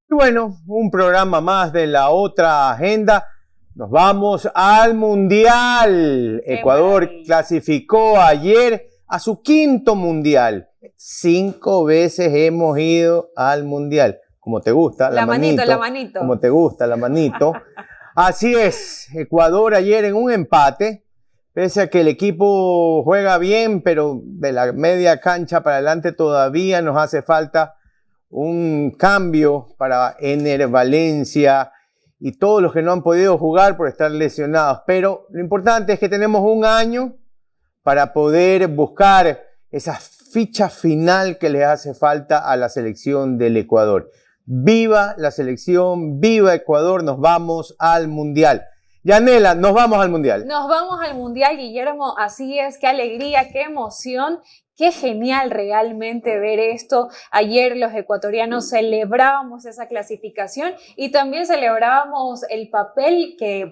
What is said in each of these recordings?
Bueno, un programa más de la otra agenda. Nos vamos al Mundial. Ecuador clasificó ayer a su quinto Mundial. 5 veces hemos ido al Mundial. Como te gusta, la manito. Como te gusta, la manito. Así es, Ecuador ayer en un empate, pese a que el equipo juega bien, pero de la media cancha para adelante todavía nos hace falta un cambio para Ener Valencia y todos los que no han podido jugar por estar lesionados. Pero lo importante es que tenemos un año para poder buscar esa ficha final que le hace falta a la selección del Ecuador. ¡Viva la selección! ¡Viva Ecuador! Nos vamos al Mundial. Yanela, nos vamos al Mundial. Nos vamos al Mundial, Guillermo. Así es, qué alegría, qué emoción. Qué genial realmente ver esto. Ayer los ecuatorianos celebrábamos esa clasificación y también celebrábamos el papel que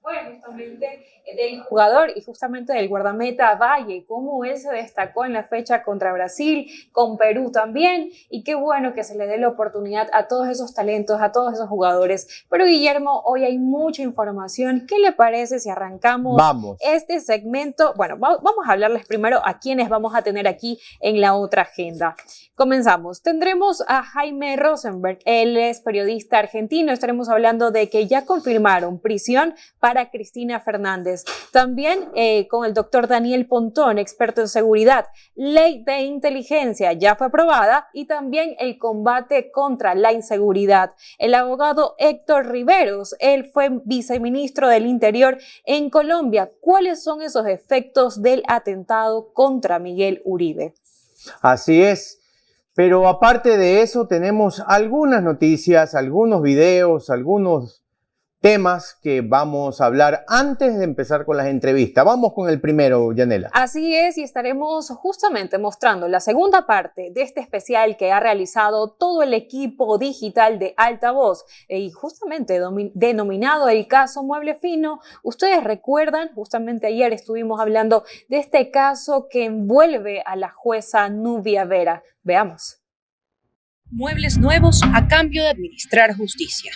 fue justamente del jugador y justamente del guardameta Valle, cómo él se destacó en la fecha contra Brasil, con Perú también, y qué bueno que se le dé la oportunidad a todos esos talentos, a todos esos jugadores. Pero Guillermo, hoy hay mucha información. ¿Qué le parece si arrancamos este segmento? Bueno, vamos a hablarles primero a quienes vamos a tener aquí en la otra agenda. Comenzamos. Tendremos a Jaime Rosenberg, él es periodista argentino. Estaremos hablando de que ya confirmaron prisión para Cristina Fernández. También con el doctor Daniel Pontón, experto en seguridad. Ley de inteligencia ya fue aprobada y también el combate contra la inseguridad. El abogado Héctor Riveros, él fue viceministro del Interior en Colombia. ¿Cuáles son esos efectos del atentado contra Miguel Uribe? Así es. Pero aparte de eso, tenemos algunas noticias, algunos videos, algunos temas que vamos a hablar antes de empezar con las entrevistas. Vamos con el primero, Yanela. Así es, y estaremos justamente mostrando la segunda parte de este especial que ha realizado todo el equipo digital de Altavoz y justamente denominado el caso Mueble Fino. Ustedes recuerdan, justamente ayer estuvimos hablando de este caso que envuelve a la jueza Nubia Vera. Veamos. Muebles nuevos a cambio de administrar justicia.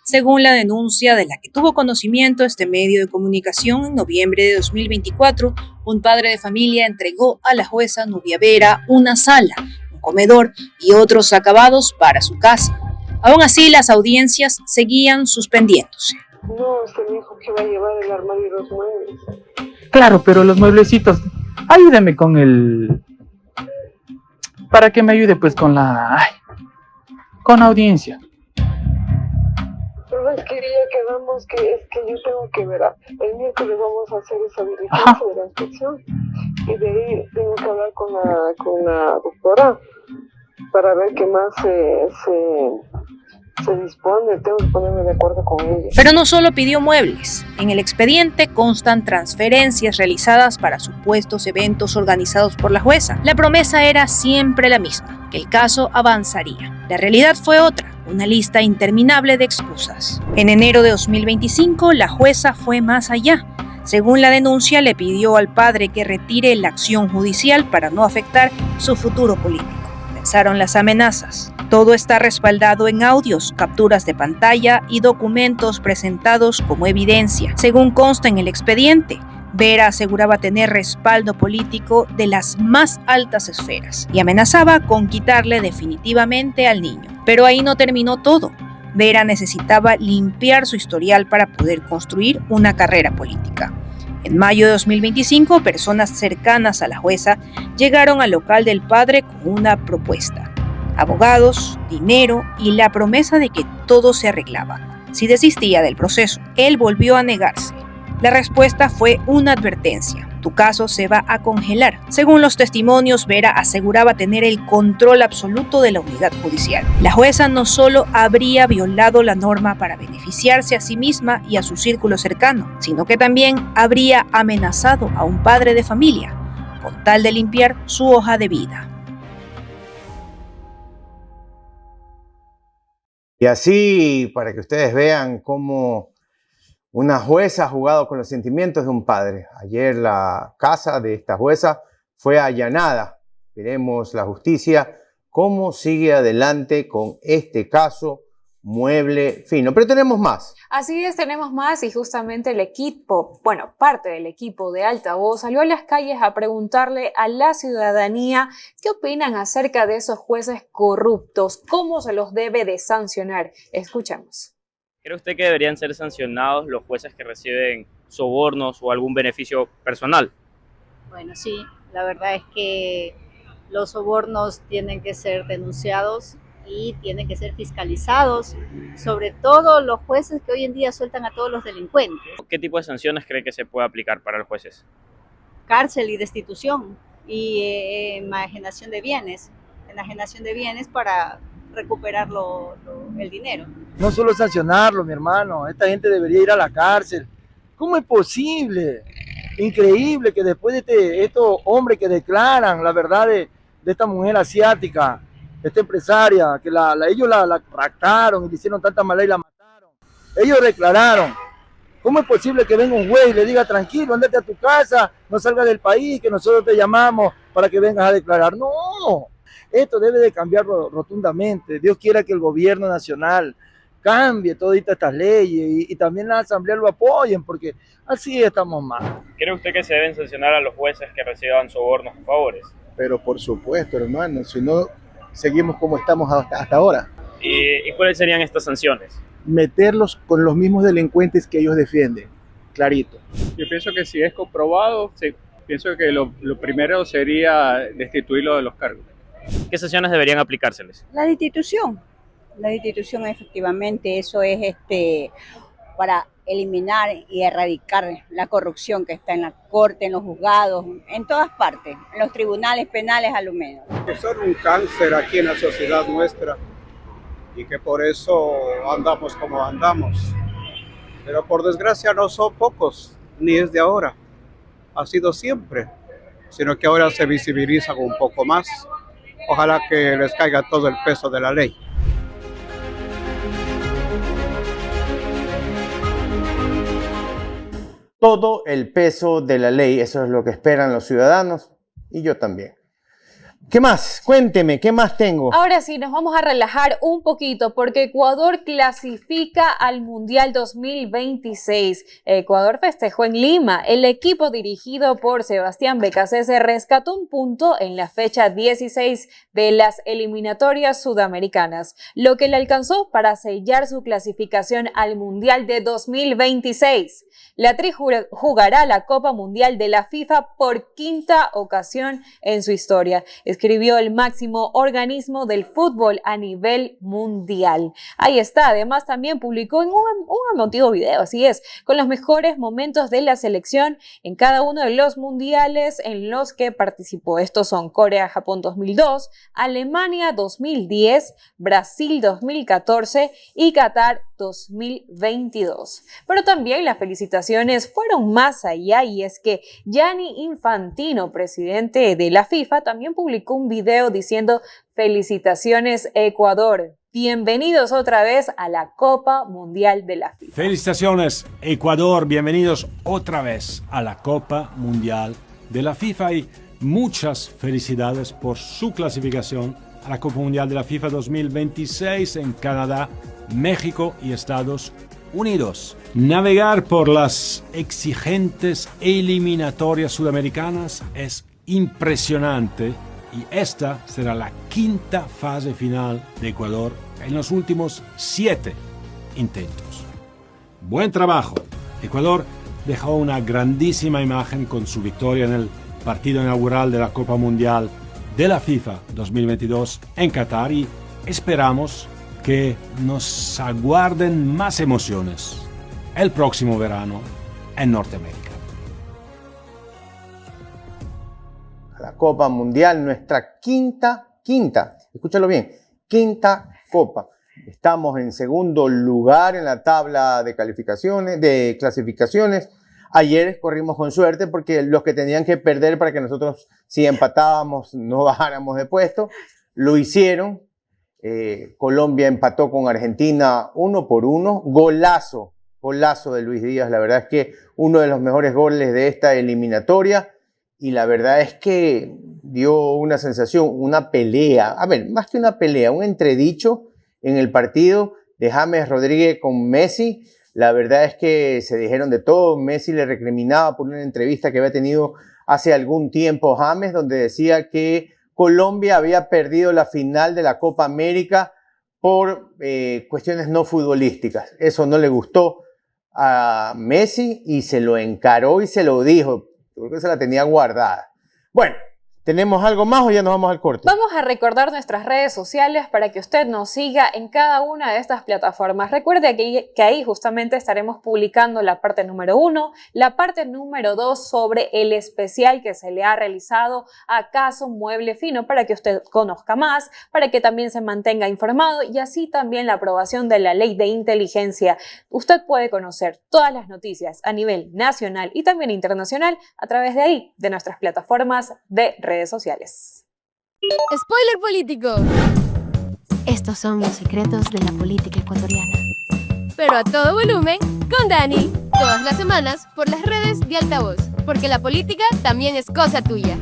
Según la denuncia de la que tuvo conocimiento este medio de comunicación en noviembre de 2024, un padre de familia entregó a la jueza Nubia Vera una sala, un comedor y otros acabados para su casa. Aún así, las audiencias seguían suspendiéndose. No, usted me dijo que va a llevar el armario y los muebles. Claro, pero los mueblecitos, ayúdeme con el... para que me ayude pues con la... con la audiencia. Pero es que ya quedamos que es que yo tengo que ver, el miércoles vamos a hacer esa diligencia de la inspección y de ahí tengo que hablar con la doctora para ver qué más se dispone, tengo que ponerme de acuerdo con ella. Pero no solo pidió muebles, en el expediente constan transferencias realizadas para supuestos eventos organizados por la jueza. La promesa era siempre la misma, que el caso avanzaría. La realidad fue otra. Una lista interminable de excusas. En enero de 2025, la jueza fue más allá. Según la denuncia, le pidió al padre que retire la acción judicial para no afectar su futuro político. Comenzaron las amenazas. Todo está respaldado en audios, capturas de pantalla y documentos presentados como evidencia. Según consta en el expediente, Vera aseguraba tener respaldo político de las más altas esferas y amenazaba con quitarle definitivamente al niño. Pero ahí no terminó todo. Vera necesitaba limpiar su historial para poder construir una carrera política. En mayo de 2025, personas cercanas a la jueza llegaron al local del padre con una propuesta. Abogados, dinero y la promesa de que todo se arreglaba si desistía del proceso. Él volvió a negarse. La respuesta fue una advertencia. Tu caso se va a congelar. Según los testimonios, Vera aseguraba tener el control absoluto de la unidad judicial. La jueza no solo habría violado la norma para beneficiarse a sí misma y a su círculo cercano, sino que también habría amenazado a un padre de familia, con tal de limpiar su hoja de vida. Y así, para que ustedes vean cómo una jueza ha jugado con los sentimientos de un padre. Ayer la casa de esta jueza fue allanada. Veremos la justicia cómo sigue adelante con este caso Mueble Fino. Pero tenemos más. Así es, tenemos más y justamente el equipo, bueno, parte del equipo de Altavoz salió a las calles a preguntarle a la ciudadanía qué opinan acerca de esos jueces corruptos, cómo se los debe de sancionar. Escuchemos. ¿Cree usted que deberían ser sancionados los jueces que reciben sobornos o algún beneficio personal? Bueno, sí, la verdad es que los sobornos tienen que ser denunciados y tienen que ser fiscalizados, sobre todo los jueces que hoy en día sueltan a todos los delincuentes. ¿Qué tipo de sanciones cree que se puede aplicar para los jueces? Cárcel y destitución y enajenación de bienes para recuperar el dinero. No solo sancionarlo, mi hermano, esta gente debería ir a la cárcel. ¿Cómo es posible? Increíble que después de estos hombres que declaran la verdad de esta mujer asiática, esta empresaria, que ellos la raptaron y le hicieron tanta maldad y la mataron. Ellos declararon. ¿Cómo es posible que venga un juez y le diga tranquilo, andate a tu casa, no salgas del país, que nosotros te llamamos para que vengas a declarar? No, esto debe de cambiar rotundamente. Dios quiera que el gobierno nacional cambie todas estas leyes y también la asamblea lo apoyen, porque así estamos mal. ¿Cree usted que se deben sancionar a los jueces que reciban sobornos o favores? Pero por supuesto, hermano, si no seguimos como estamos hasta ahora. ¿Y cuáles serían estas sanciones? Meterlos con los mismos delincuentes que ellos defienden, clarito. Yo pienso que si es comprobado, pienso que lo primero sería destituirlo de los cargos. ¿Qué sanciones deberían aplicárseles? La destitución efectivamente, eso es para eliminar y erradicar la corrupción que está en la corte, en los juzgados, en todas partes, en los tribunales penales a lo menos. Que son un cáncer aquí en la sociedad nuestra y que por eso andamos como andamos. Pero por desgracia no son pocos, ni es de ahora, ha sido siempre, sino que ahora se visibilizan un poco más. Ojalá que les caiga todo el peso de la ley. Todo el peso de la ley, eso es lo que esperan los ciudadanos y yo también. ¿Qué más? Cuénteme, ¿qué más tengo? Ahora sí, nos vamos a relajar un poquito porque Ecuador clasifica al Mundial 2026. Ecuador festejó en Lima. El equipo dirigido por Sebastián Becasese rescató un punto en la fecha 16 de las eliminatorias sudamericanas, lo que le alcanzó para sellar su clasificación al Mundial de 2026. La Tri jugará la Copa Mundial de la FIFA por quinta ocasión en su historia, escribió el máximo organismo del fútbol a nivel mundial. Ahí está, además también publicó en un emotivo video, así es, con los mejores momentos de la selección en cada uno de los mundiales en los que participó. Estos son Corea-Japón 2002, Alemania 2010, Brasil 2014 y Qatar 2022. Pero también las felicitaciones fueron más allá y es que Gianni Infantino, presidente de la FIFA, también publicó un video diciendo felicitaciones Ecuador. Bienvenidos otra vez a la Copa Mundial de la FIFA. Felicitaciones Ecuador, bienvenidos otra vez a la Copa Mundial de la FIFA y muchas felicidades por su clasificación a la Copa Mundial de la FIFA 2026 en Canadá, México y Estados Unidos. Navegar por las exigentes eliminatorias sudamericanas es impresionante y esta será la quinta fase final de Ecuador en los últimos 7 intentos. Buen trabajo. Ecuador dejó una grandísima imagen con su victoria en el partido inaugural de la Copa Mundial de la FIFA 2022 en Qatar y esperamos que nos aguarden más emociones el próximo verano en Norteamérica. La Copa Mundial, nuestra quinta, escúchalo bien, quinta Copa. Estamos en segundo lugar en la tabla de clasificaciones. Ayer corrimos con suerte porque los que tenían que perder para que nosotros, si empatábamos, no bajáramos de puesto, lo hicieron. Colombia empató con Argentina 1-1. Golazo de Luis Díaz. La verdad es que uno de los mejores goles de esta eliminatoria. Y la verdad es que dio una sensación, una pelea. A ver, más que una pelea, un entredicho en el partido de James Rodríguez con Messi. La verdad es que se dijeron de todo. Messi le recriminaba por una entrevista que había tenido hace algún tiempo James, donde decía que Colombia había perdido la final de la Copa América por cuestiones no futbolísticas. Eso no le gustó a Messi y se lo encaró y se lo dijo. Creo que se la tenía guardada. Bueno, ¿tenemos algo más o ya nos vamos al corte? Vamos a recordar nuestras redes sociales para que usted nos siga en cada una de estas plataformas. Recuerde que ahí justamente estaremos publicando la parte número 1, la parte número 2 sobre el especial que se le ha realizado a Caso Mueble Fino, para que usted conozca más, para que también se mantenga informado, y así también la aprobación de la ley de inteligencia. Usted puede conocer todas las noticias a nivel nacional y también internacional a través de ahí, de nuestras plataformas de redes sociales. Spoiler político. Estos son los secretos de la política ecuatoriana. Pero a todo volumen, con Dani. Todas las semanas por las redes de Altavoz. Porque la política también es cosa tuya.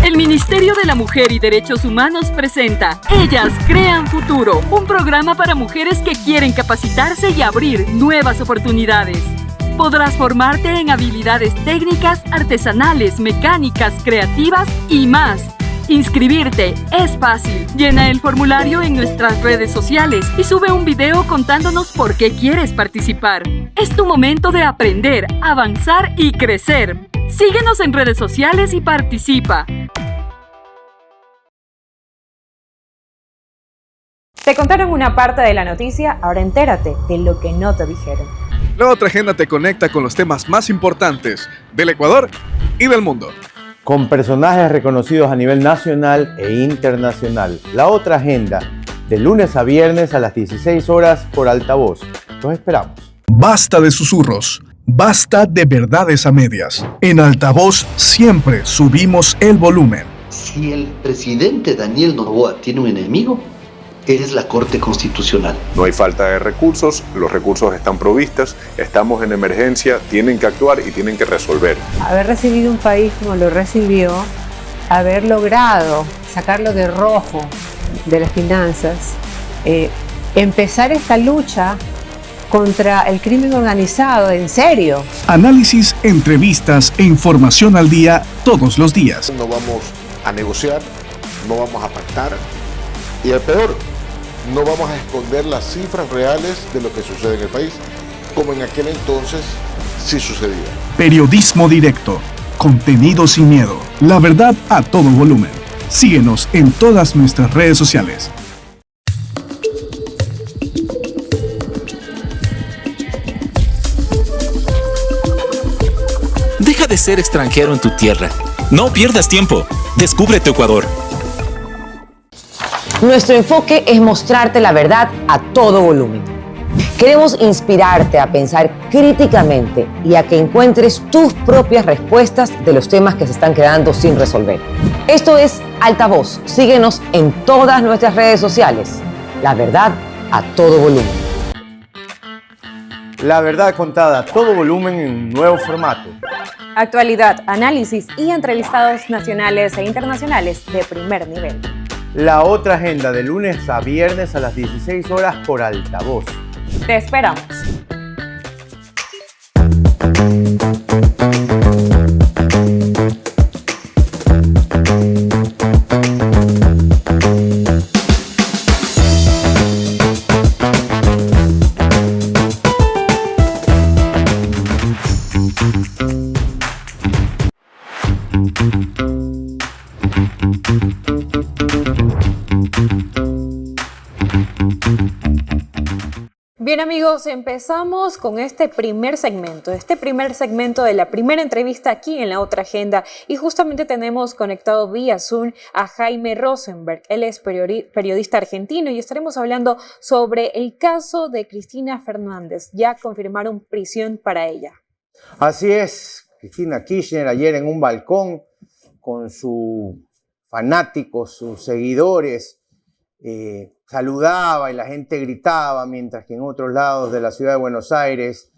El Ministerio de la Mujer y Derechos Humanos presenta Ellas Crean Futuro, un programa para mujeres que quieren capacitarse y abrir nuevas oportunidades. Podrás formarte en habilidades técnicas, artesanales, mecánicas, creativas y más. Inscribirte es fácil. Llena el formulario en nuestras redes sociales y sube un video contándonos por qué quieres participar. Es tu momento de aprender, avanzar y crecer. Síguenos en redes sociales y participa. Te contaron una parte de la noticia, ahora entérate de lo que no te dijeron. La Otra Agenda te conecta con los temas más importantes del Ecuador y del mundo. Con personajes reconocidos a nivel nacional e internacional. La Otra Agenda, de lunes a viernes a las 16 horas por Altavoz. Los esperamos. Basta de susurros, basta de verdades a medias. En Altavoz siempre subimos el volumen. Si el presidente Daniel Noboa tiene un enemigo, es la Corte Constitucional. No hay falta de recursos, los recursos están provistos, estamos en emergencia, tienen que actuar y tienen que resolver. Haber recibido un país como lo recibió, haber logrado sacarlo de rojo de las finanzas, empezar esta lucha contra el crimen organizado, en serio. Análisis, entrevistas e información al día todos los días. No vamos a negociar, no vamos a pactar y el peor, no vamos a esconder las cifras reales de lo que sucede en el país, como en aquel entonces sí sucedía. Periodismo directo, contenido sin miedo, la verdad a todo volumen. Síguenos en todas nuestras redes sociales. Deja de ser extranjero en tu tierra. No pierdas tiempo. Descubre tu Ecuador. Nuestro enfoque es mostrarte la verdad a todo volumen. Queremos inspirarte a pensar críticamente y a que encuentres tus propias respuestas de los temas que se están quedando sin resolver. Esto es Altavoz. Síguenos en todas nuestras redes sociales. La verdad a todo volumen. La verdad contada a todo volumen en un nuevo formato. Actualidad, análisis y entrevistados nacionales e internacionales de primer nivel. La Otra Agenda, de lunes a viernes a las 16 horas por Altavoz. Te esperamos. Bien amigos, empezamos con este primer segmento de la primera entrevista aquí en La Otra Agenda, y justamente tenemos conectado vía Zoom a Jaime Rosenberg. Él es periodista argentino y estaremos hablando sobre el caso de Cristina Fernández. Ya confirmaron prisión para ella. Así es, Cristina Kirchner ayer en un balcón con sus fanáticos, sus seguidores, saludaba y la gente gritaba, mientras que en otros lados de la ciudad de Buenos Aires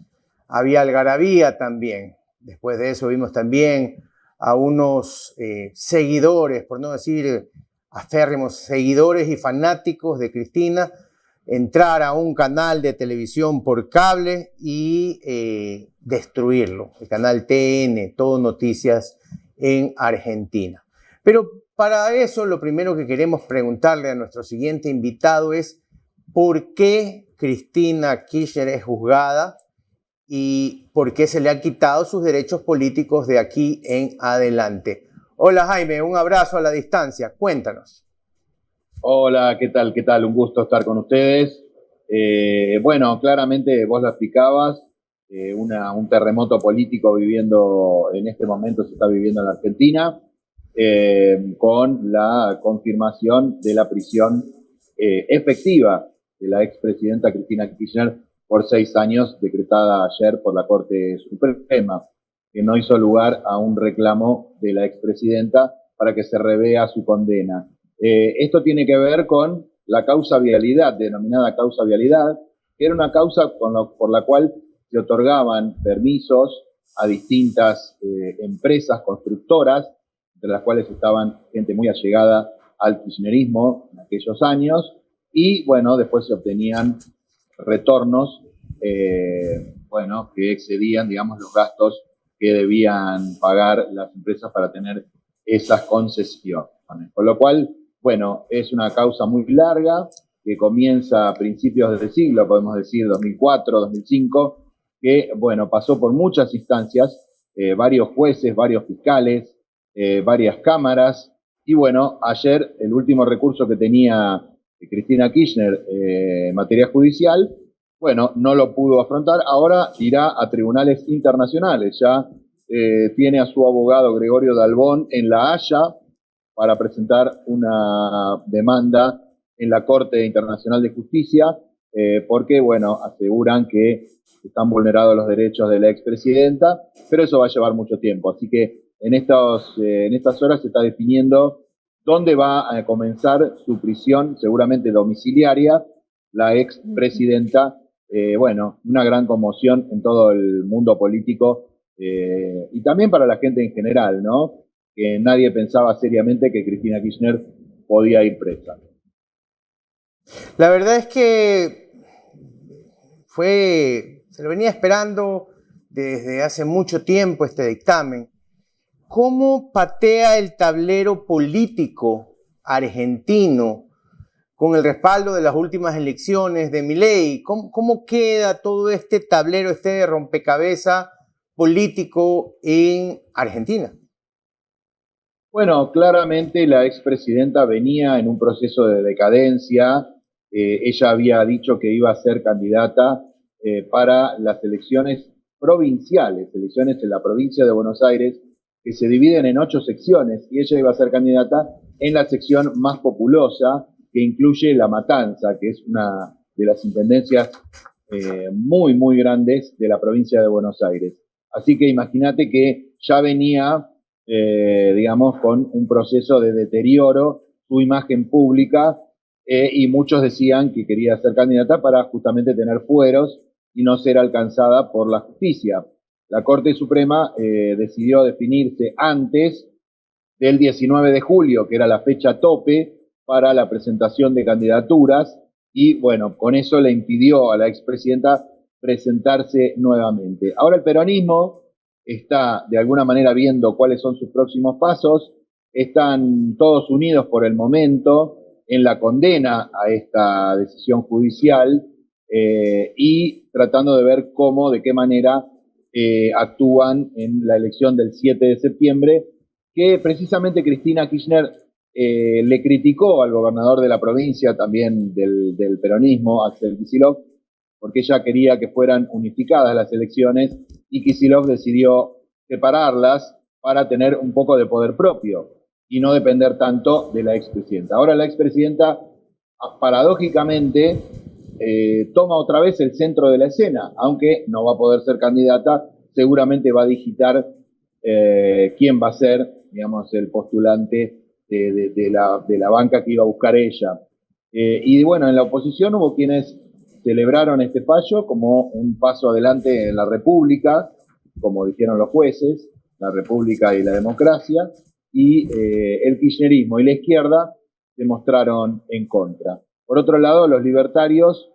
había algarabía también. Después de eso vimos también a unos seguidores, por no decir aférrimos, seguidores y fanáticos de Cristina, entrar a un canal de televisión por cable y destruirlo, el canal TN, Todo Noticias en Argentina. Pero para eso lo primero que queremos preguntarle a nuestro siguiente invitado es ¿por qué Cristina Kirchner es juzgada y por qué se le han quitado sus derechos políticos de aquí en adelante? Hola Jaime, un abrazo a la distancia, cuéntanos. Hola, ¿qué tal? ¿Qué tal? Un gusto estar con ustedes. Bueno, claramente vos lo explicabas, un terremoto político viviendo en este momento se está viviendo en la Argentina, con la confirmación de la prisión efectiva de la expresidenta Cristina Kirchner por 6 años, decretada ayer por la Corte Suprema, que no hizo lugar a un reclamo de la expresidenta para que se revea su condena. Esto tiene que ver con la causa vialidad, denominada causa vialidad, que era una causa por la cual se otorgaban permisos a distintas empresas constructoras, entre las cuales estaban gente muy allegada al kirchnerismo en aquellos años, y bueno, después se obtenían retornos, bueno, que excedían, digamos, los gastos que debían pagar las empresas para tener esas concesiones. Con lo cual, bueno, es una causa muy larga que comienza a principios del siglo, podemos decir 2004, 2005, que, bueno, pasó por muchas instancias, varios jueces, varios fiscales, varias cámaras, y bueno, ayer el último recurso que tenía Cristina Kirchner en materia judicial, bueno, no lo pudo afrontar, ahora irá a tribunales internacionales, ya tiene a su abogado Gregorio Dalbón en La Haya para presentar una demanda en la Corte Internacional de Justicia, porque, bueno, aseguran que están vulnerados los derechos de la expresidenta, pero eso va a llevar mucho tiempo, así que en estas horas se está definiendo dónde va a comenzar su prisión, seguramente domiciliaria, la expresidenta. Bueno, una gran conmoción en todo el mundo político y también para la gente en general, ¿no? Que nadie pensaba seriamente que Cristina Kirchner podía ir presa. La verdad es que se lo venía esperando desde hace mucho tiempo este dictamen. ¿Cómo patea el tablero político argentino con el respaldo de las últimas elecciones de Milei? ¿Cómo queda todo este tablero, este rompecabezas político en Argentina? Bueno, claramente la expresidenta venía en un proceso de decadencia. Ella había dicho que iba a ser candidata para las elecciones provinciales, elecciones en la provincia de Buenos Aires, que se dividen en 8 secciones, y ella iba a ser candidata en la sección más populosa, que incluye La Matanza, que es una de las intendencias muy, muy grandes de la provincia de Buenos Aires. Así que imagínate que ya venía, digamos, con un proceso de deterioro su imagen pública, y muchos decían que quería ser candidata para justamente tener fueros y no ser alcanzada por la justicia. La Corte Suprema decidió definirse antes del 19 de julio, que era la fecha tope para la presentación de candidaturas, y bueno, con eso le impidió a la expresidenta presentarse nuevamente. Ahora el peronismo está de alguna manera viendo cuáles son sus próximos pasos, están todos unidos por el momento en la condena a esta decisión judicial y tratando de ver cómo, de qué manera actúan en la elección del 7 de septiembre, que precisamente Cristina Kirchner le criticó al gobernador de la provincia, también del peronismo, Axel Kicillof, porque ella quería que fueran unificadas las elecciones y Kicillof decidió separarlas para tener un poco de poder propio y no depender tanto de la expresidenta. Ahora la expresidenta, paradójicamente, toma otra vez el centro de la escena, aunque no va a poder ser candidata, seguramente va a digitar quién va a ser digamos, el postulante de la banca que iba a buscar ella. Y bueno, en la oposición hubo quienes celebraron este fallo como un paso adelante en la República, como dijeron los jueces, la República y la democracia, y el kirchnerismo y la izquierda se mostraron en contra. Por otro lado, los libertarios,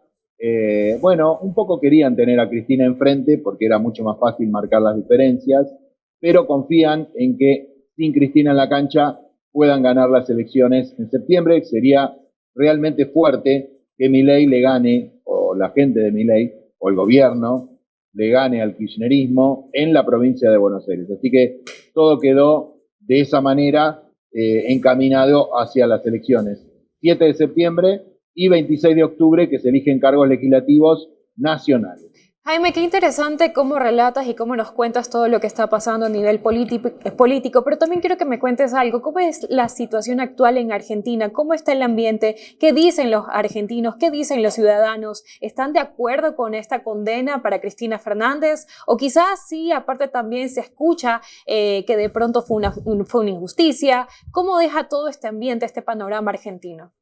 bueno, un poco querían tener a Cristina enfrente porque era mucho más fácil marcar las diferencias, pero confían en que sin Cristina en la cancha puedan ganar las elecciones en septiembre. Sería realmente fuerte que Milei le gane, o la gente de Milei, o el gobierno, le gane al kirchnerismo en la provincia de Buenos Aires. Así que todo quedó de esa manera encaminado hacia las elecciones. 7 de septiembre y 26 de octubre, que se eligen cargos legislativos nacionales. Jaime, qué interesante cómo relatas y cómo nos cuentas todo lo que está pasando a nivel político, pero también quiero que me cuentes algo. ¿Cómo es la situación actual en Argentina? ¿Cómo está el ambiente? ¿Qué dicen los argentinos? ¿Qué dicen los ciudadanos? ¿Están de acuerdo con esta condena para Cristina Fernández? O quizás sí, aparte también se escucha que de pronto fue una injusticia. ¿Cómo deja todo este ambiente, este panorama argentino?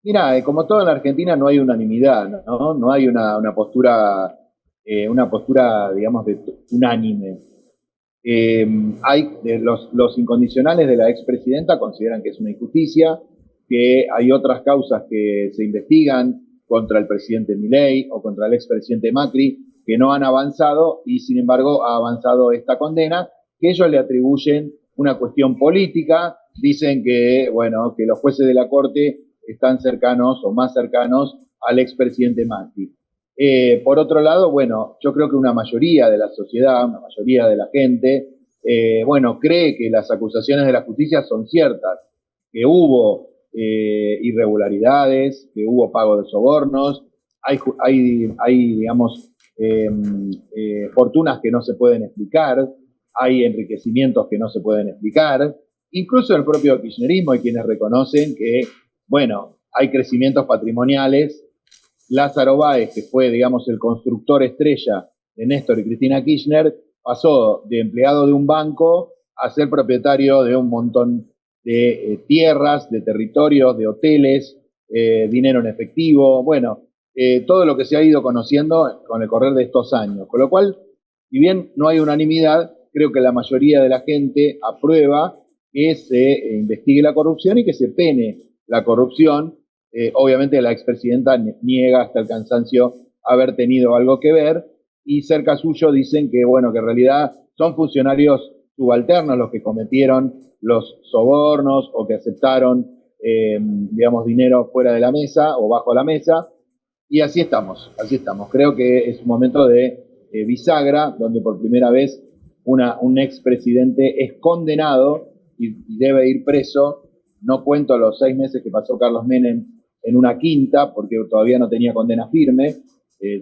Mira, como todo en Argentina no hay unanimidad, ¿no? No hay una postura, digamos, unánime. Los incondicionales de la expresidenta consideran que es una injusticia, que hay otras causas que se investigan contra el presidente Milei o contra el expresidente Macri que no han avanzado y sin embargo ha avanzado esta condena, que ellos le atribuyen una cuestión política, dicen que, bueno, que los jueces de la Corte están cercanos o más cercanos al expresidente Macri. Por otro lado, bueno, yo creo que una mayoría de la sociedad, una mayoría de la gente, bueno, cree que las acusaciones de la justicia son ciertas, que hubo irregularidades, que hubo pago de sobornos, hay digamos, fortunas que no se pueden explicar, hay enriquecimientos que no se pueden explicar, incluso el propio kirchnerismo hay quienes reconocen que, bueno, hay crecimientos patrimoniales. Lázaro Báez, que fue, digamos, el constructor estrella de Néstor y Cristina Kirchner, pasó de empleado de un banco a ser propietario de un montón de tierras, de territorios, de hoteles, dinero en efectivo, bueno, todo lo que se ha ido conociendo con el correr de estos años. Con lo cual, si bien no hay unanimidad, creo que la mayoría de la gente aprueba que se investigue la corrupción y que se pene la corrupción. Obviamente la expresidenta niega hasta el cansancio haber tenido algo que ver y cerca suyo dicen que, bueno, que en realidad son funcionarios subalternos los que cometieron los sobornos o que aceptaron, digamos, dinero fuera de la mesa o bajo la mesa. Y así estamos. Creo que es un momento de bisagra donde por primera vez un expresidente es condenado y debe ir preso. No cuento los 6 meses que pasó Carlos Menem en una quinta, porque todavía no tenía condena firme,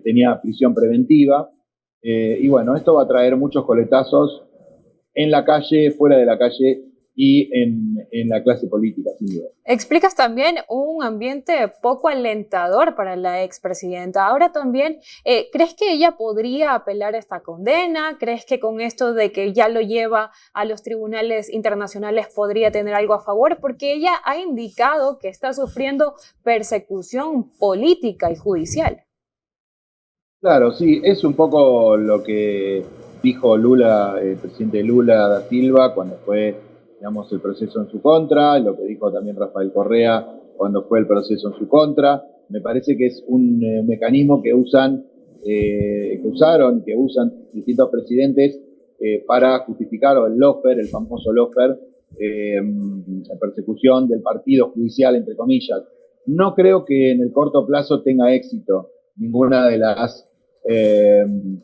tenía prisión preventiva. Y bueno, esto va a traer muchos coletazos en la calle, fuera de la calle y en la clase política, sin duda. Explicas también un ambiente poco alentador para la expresidenta. Ahora también, ¿crees que ella podría apelar esta condena? ¿Crees que con esto de que ya lo lleva a los tribunales internacionales podría tener algo a favor? Porque ella ha indicado que está sufriendo persecución política y judicial. Claro, sí, es un poco lo que dijo Lula, el presidente Lula da Silva, cuando fue, digamos, el proceso en su contra, lo que dijo también Rafael Correa cuando fue el proceso en su contra. Me parece que es un mecanismo que usan distintos presidentes para justificar, o el lawfare, el famoso lawfare, la persecución del partido judicial, entre comillas. No creo que en el corto plazo tenga éxito ninguna de las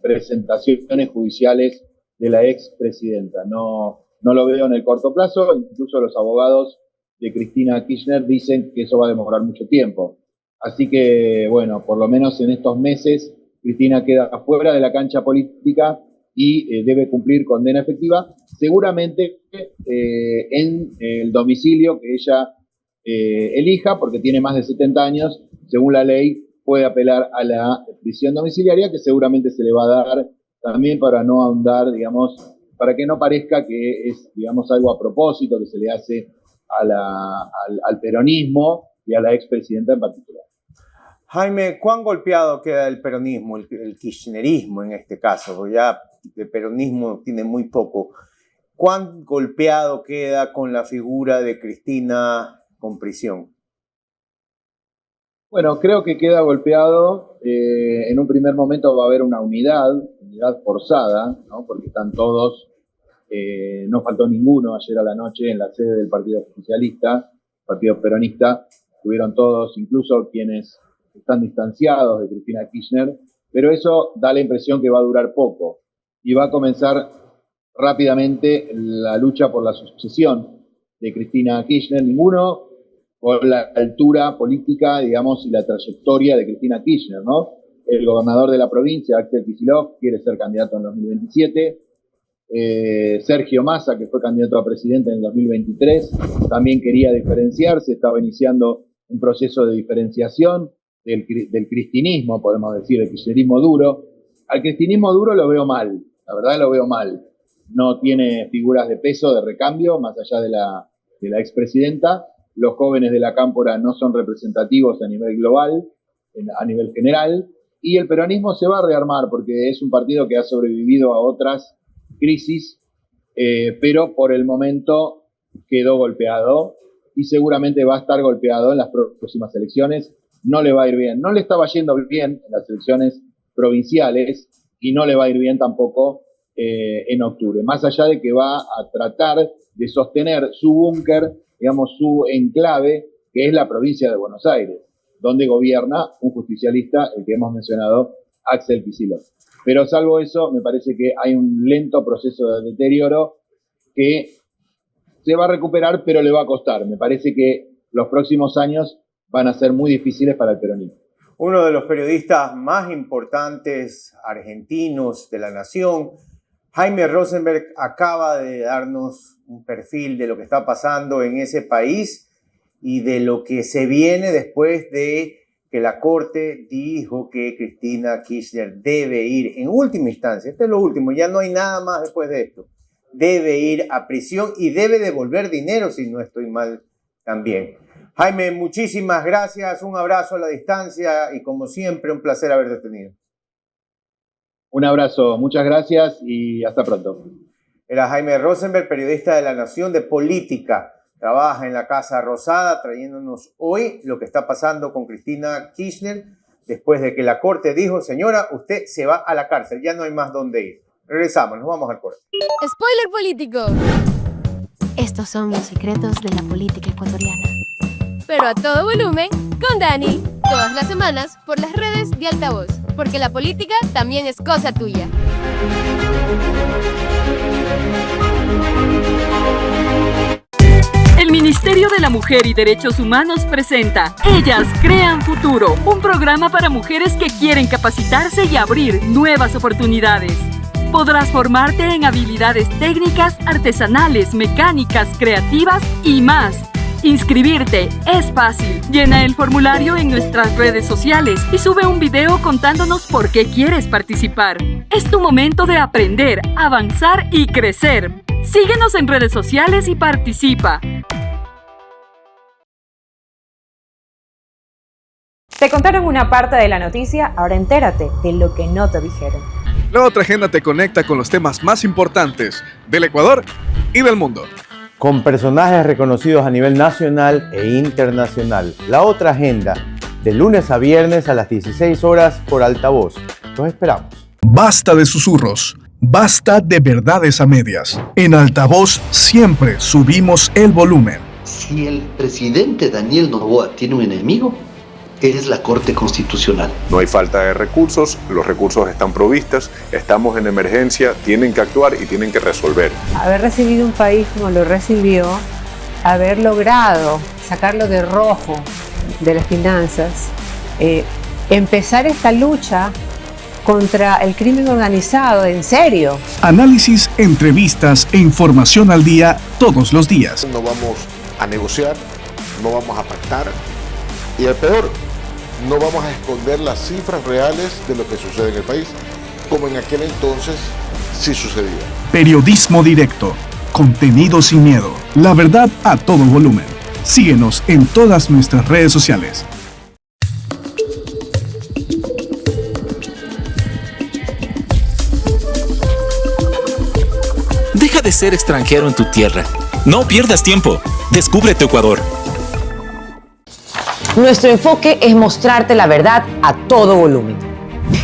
presentaciones judiciales de la expresidenta. No lo veo en el corto plazo. Incluso los abogados de Cristina Kirchner dicen que eso va a demorar mucho tiempo. Así que, bueno, por lo menos en estos meses, Cristina queda afuera de la cancha política y debe cumplir condena efectiva, seguramente en el domicilio que ella elija, porque tiene más de 70 años, según la ley, puede apelar a la prisión domiciliaria, que seguramente se le va a dar también para no ahondar, digamos, para que no parezca que es, digamos, algo a propósito que se le hace al peronismo y a la expresidenta en particular. Jaime, ¿cuán golpeado queda el peronismo, el kirchnerismo en este caso? Porque ya el peronismo tiene muy poco. ¿Cuán golpeado queda con la figura de Cristina con prisión? Bueno, creo que queda golpeado. En un primer momento va a haber una unidad forzada, ¿no? Porque están todos, no faltó ninguno ayer a la noche en la sede del Partido Oficialista, Partido Peronista, estuvieron todos, incluso quienes están distanciados de Cristina Kirchner, pero eso da la impresión que va a durar poco y va a comenzar rápidamente la lucha por la sucesión de Cristina Kirchner. Ninguno con la altura política, digamos, y la trayectoria de Cristina Kirchner, ¿no? El gobernador de la provincia, Axel Kicillof, quiere ser candidato en 2027. Sergio Massa, que fue candidato a presidente en el 2023, también quería diferenciarse, estaba iniciando un proceso de diferenciación del cristinismo, podemos decir, el kirchnerismo duro. Al cristinismo duro lo veo mal, la verdad lo veo mal. No tiene figuras de peso, de recambio, más allá de la expresidenta. Los jóvenes de la cámpora no son representativos a nivel global, a nivel general, y el peronismo se va a rearmar porque es un partido que ha sobrevivido a otras crisis, pero por el momento quedó golpeado y seguramente va a estar golpeado en las próximas elecciones. No le va a ir bien, no le estaba yendo bien en las elecciones provinciales y no le va a ir bien tampoco en octubre, más allá de que va a tratar de sostener su búnker, digamos, su enclave, que es la provincia de Buenos Aires, donde gobierna un justicialista, el que hemos mencionado, Axel Kicillof. Pero salvo eso, me parece que hay un lento proceso de deterioro que se va a recuperar, pero le va a costar. Me parece que los próximos años van a ser muy difíciles para el peronismo. Uno de los periodistas más importantes argentinos de la nación, Jaime Rosenberg, acaba de darnos un perfil de lo que está pasando en ese país y de lo que se viene después de que la Corte dijo que Cristina Kirchner debe ir, en última instancia, este es lo último, ya no hay nada más después de esto, debe ir a prisión y debe devolver dinero, si no estoy mal también. Jaime, muchísimas gracias, un abrazo a la distancia y como siempre un placer haberte tenido. Un abrazo, muchas gracias y hasta pronto. Era Jaime Rosenberg, periodista de La Nación de política. Trabaja en la Casa Rosada, trayéndonos hoy lo que está pasando con Cristina Kirchner después de que la Corte dijo, señora, usted se va a la cárcel, ya no hay más dónde ir. Regresamos, nos vamos al corte. Spoiler político. Estos son los secretos de la política ecuatoriana. Pero a todo volumen, con Dani. Todas las semanas por las redes de Altavoz. Porque la política también es cosa tuya. El Ministerio de la Mujer y Derechos Humanos presenta Ellas Crean Futuro, un programa para mujeres que quieren capacitarse y abrir nuevas oportunidades. Podrás formarte en habilidades técnicas, artesanales, mecánicas, creativas y más. Inscribirte es fácil. Llena el formulario en nuestras redes sociales y sube un video contándonos por qué quieres participar. Es tu momento de aprender, avanzar y crecer. Síguenos en redes sociales y participa. Te contaron una parte de la noticia, ahora entérate de lo que no te dijeron. La otra agenda te conecta con los temas más importantes del Ecuador y del mundo. Con personajes reconocidos a nivel nacional e internacional. La otra agenda, de lunes a viernes a las 16 horas por Altavoz. Los esperamos. Basta de susurros. Basta de verdades a medias. En Altavoz siempre subimos el volumen. Si el presidente Daniel Noboa tiene un enemigo, es la Corte Constitucional. No hay falta de recursos, los recursos están provistos, estamos en emergencia, tienen que actuar y tienen que resolver. Haber recibido un país como lo recibió, haber logrado sacarlo de rojo de las finanzas, empezar esta lucha contra el crimen organizado, en serio. Análisis, entrevistas e información al día todos los días. No vamos a negociar, no vamos a pactar y el peor, no vamos a esconder las cifras reales de lo que sucede en el país, como en aquel entonces si sucedía. Periodismo directo, contenido sin miedo, la verdad a todo volumen. Síguenos en todas nuestras redes sociales. Deja de ser extranjero en tu tierra. No pierdas tiempo. Descubre tu Ecuador. Nuestro enfoque es mostrarte la verdad a todo volumen.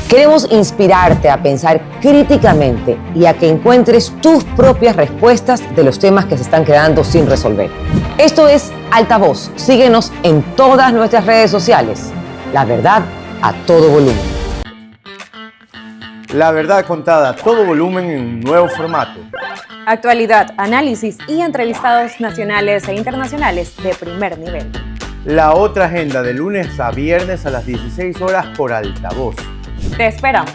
Queremos inspirarte a pensar críticamente y a que encuentres tus propias respuestas de los temas que se están quedando sin resolver. Esto es Altavoz. Síguenos en todas nuestras redes sociales. La verdad a todo volumen. La verdad contada a todo volumen en un nuevo formato. Actualidad, análisis y entrevistados nacionales e internacionales de primer nivel. La otra agenda de lunes a viernes a las 16 horas por Altavoz. Te esperamos.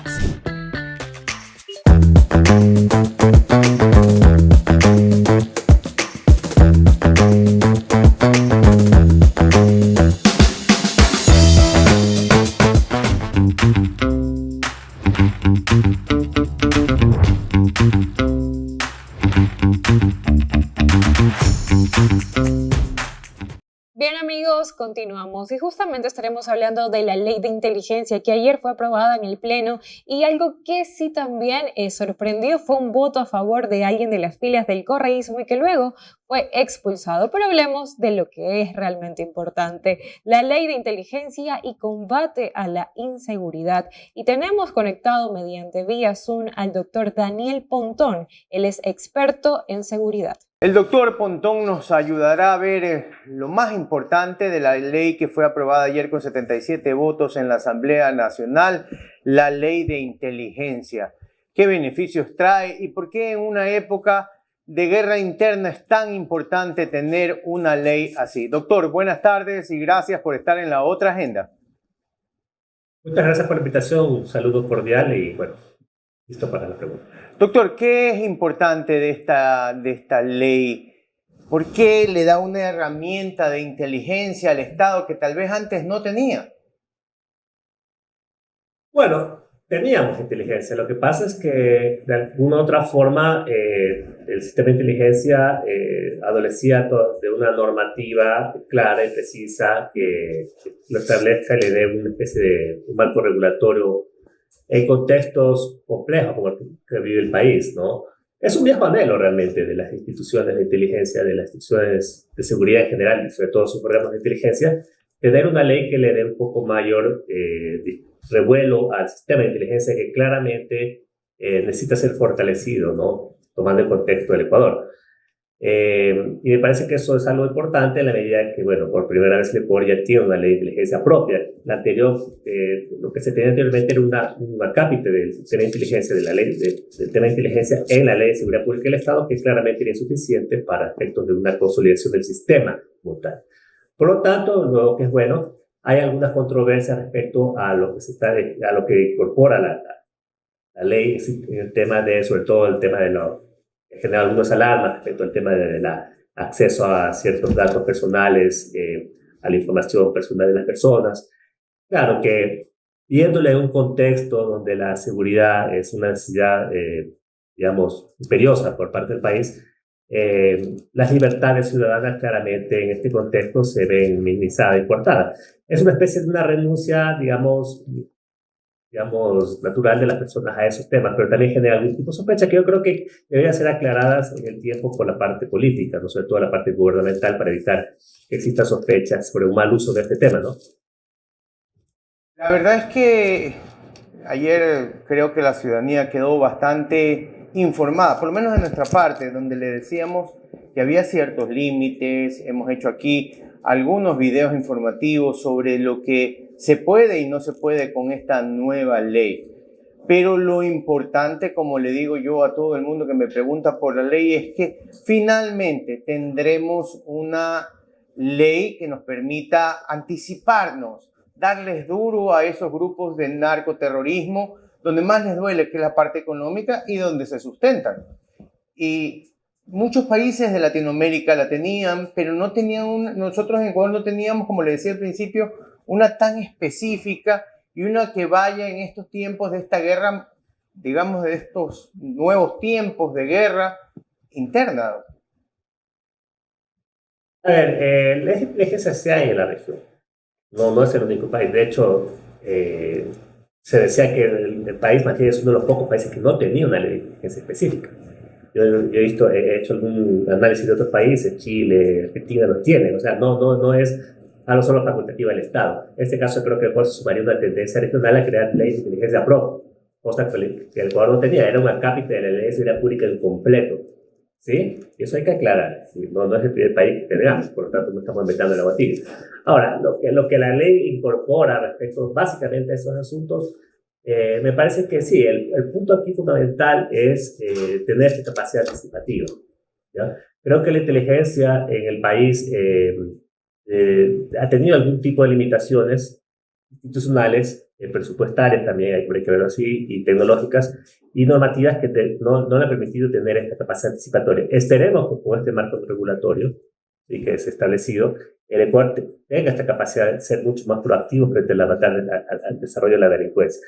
Bien amigos, continuamos y justamente estaremos hablando de la ley de inteligencia que ayer fue aprobada en el Pleno y algo que sí también sorprendió fue un voto a favor de alguien de las filas del correísmo y que luego fue expulsado. Pero hablemos de lo que es realmente importante, la ley de inteligencia y combate a la inseguridad. Y tenemos conectado mediante vía Zoom al doctor Daniel Pontón, él es experto en seguridad. El doctor Pontón nos ayudará a ver lo más importante de la ley que fue aprobada ayer con 77 votos en la Asamblea Nacional, la ley de inteligencia. ¿Qué beneficios trae y por qué en una época de guerra interna es tan importante tener una ley así? Doctor, buenas tardes y gracias por estar en la otra agenda. Muchas gracias por la invitación, un saludo cordial y bueno, listo para la pregunta. Doctor, ¿qué es importante de esta ley? ¿Por qué le da una herramienta de inteligencia al Estado que tal vez antes no tenía? Bueno, teníamos inteligencia. Lo que pasa es que de alguna u otra forma el sistema de inteligencia adolecía de una normativa clara y precisa que lo establezca y le dé una especie de un marco regulatorio en contextos complejos como el que vive el país, ¿no? Es un viejo anhelo realmente de las instituciones de inteligencia, de las instituciones de seguridad en general y sobre todo sus programas de inteligencia, tener una ley que le dé un poco mayor revuelo al sistema de inteligencia que claramente necesita ser fortalecido, ¿no? Tomando el contexto del Ecuador. Y me parece que eso es algo importante en la medida que, bueno, por primera vez el Ecuador ya tiene una ley de inteligencia propia. La anterior, lo que se tenía anteriormente era un acápite del sistema de inteligencia, de la ley del tema de inteligencia en la Ley de Seguridad Pública del Estado, que claramente era insuficiente para efectos de una consolidación del sistema como tal. Por lo tanto, lo que es bueno, hay algunas controversias respecto a lo que incorpora la ley, el tema de, sobre todo el tema de genera algunas alarmas respecto al tema del acceso a ciertos datos personales, a la información personal de las personas. Claro que viéndole en un contexto donde la seguridad es una necesidad, digamos, imperiosa por parte del país, las libertades ciudadanas claramente en este contexto se ven minimizadas y cortadas. Es una especie de una renuncia, digamos, natural de las personas a esos temas, pero también genera algún tipo de sospecha que yo creo que deberían ser aclaradas en el tiempo por la parte política, no sobre todo la parte gubernamental, para evitar que existan sospechas sobre un mal uso de este tema, ¿no? La verdad es que ayer creo que la ciudadanía quedó bastante informada, por lo menos en nuestra parte, donde le decíamos que había ciertos límites. Hemos hecho aquí algunos videos informativos sobre lo que se puede y no se puede con esta nueva ley. Pero lo importante, como le digo yo a todo el mundo que me pregunta por la ley, es que finalmente tendremos una ley que nos permita anticiparnos, darles duro a esos grupos de narcoterrorismo, donde más les duele, que es la parte económica y donde se sustentan. Y muchos países de Latinoamérica la tenían, pero no tenían nosotros en Ecuador no teníamos, como le decía al principio, una tan específica y una que vaya en estos tiempos de esta guerra digamos, de estos nuevos tiempos de guerra interna? A ver, la inteligencia se hay en la región. No es el único país. De hecho, se decía que el país Nigeria es uno de los pocos países que no tenía una ley de inteligencia específica. Yo he hecho algún análisis de otros países, Chile, Argentina lo tienen. O sea, no es algo solo facultativo del Estado. En este caso creo que después se sumaría una tendencia regional a crear leyes de inteligencia propia, cosa que el Ecuador no tenía, era un acápite de la ley de seguridad pública en completo. ¿Sí? Eso hay que aclarar. ¿Sí? No es el primer país que tenemos, por lo tanto no estamos inventando la botella. Ahora, lo que la ley incorpora respecto básicamente a esos asuntos, me parece que sí, el punto aquí fundamental es tener esta capacidad anticipativa. ¿Ya? Creo que la inteligencia en el país ha tenido algún tipo de limitaciones institucionales, presupuestarias también, hay que verlo así, y tecnológicas, y normativas que no le han permitido tener esta capacidad anticipatoria. Esperemos que con este marco regulatorio y que es establecido, el Ecuador tenga esta capacidad de ser mucho más proactivo frente a la batalla, al desarrollo de la delincuencia.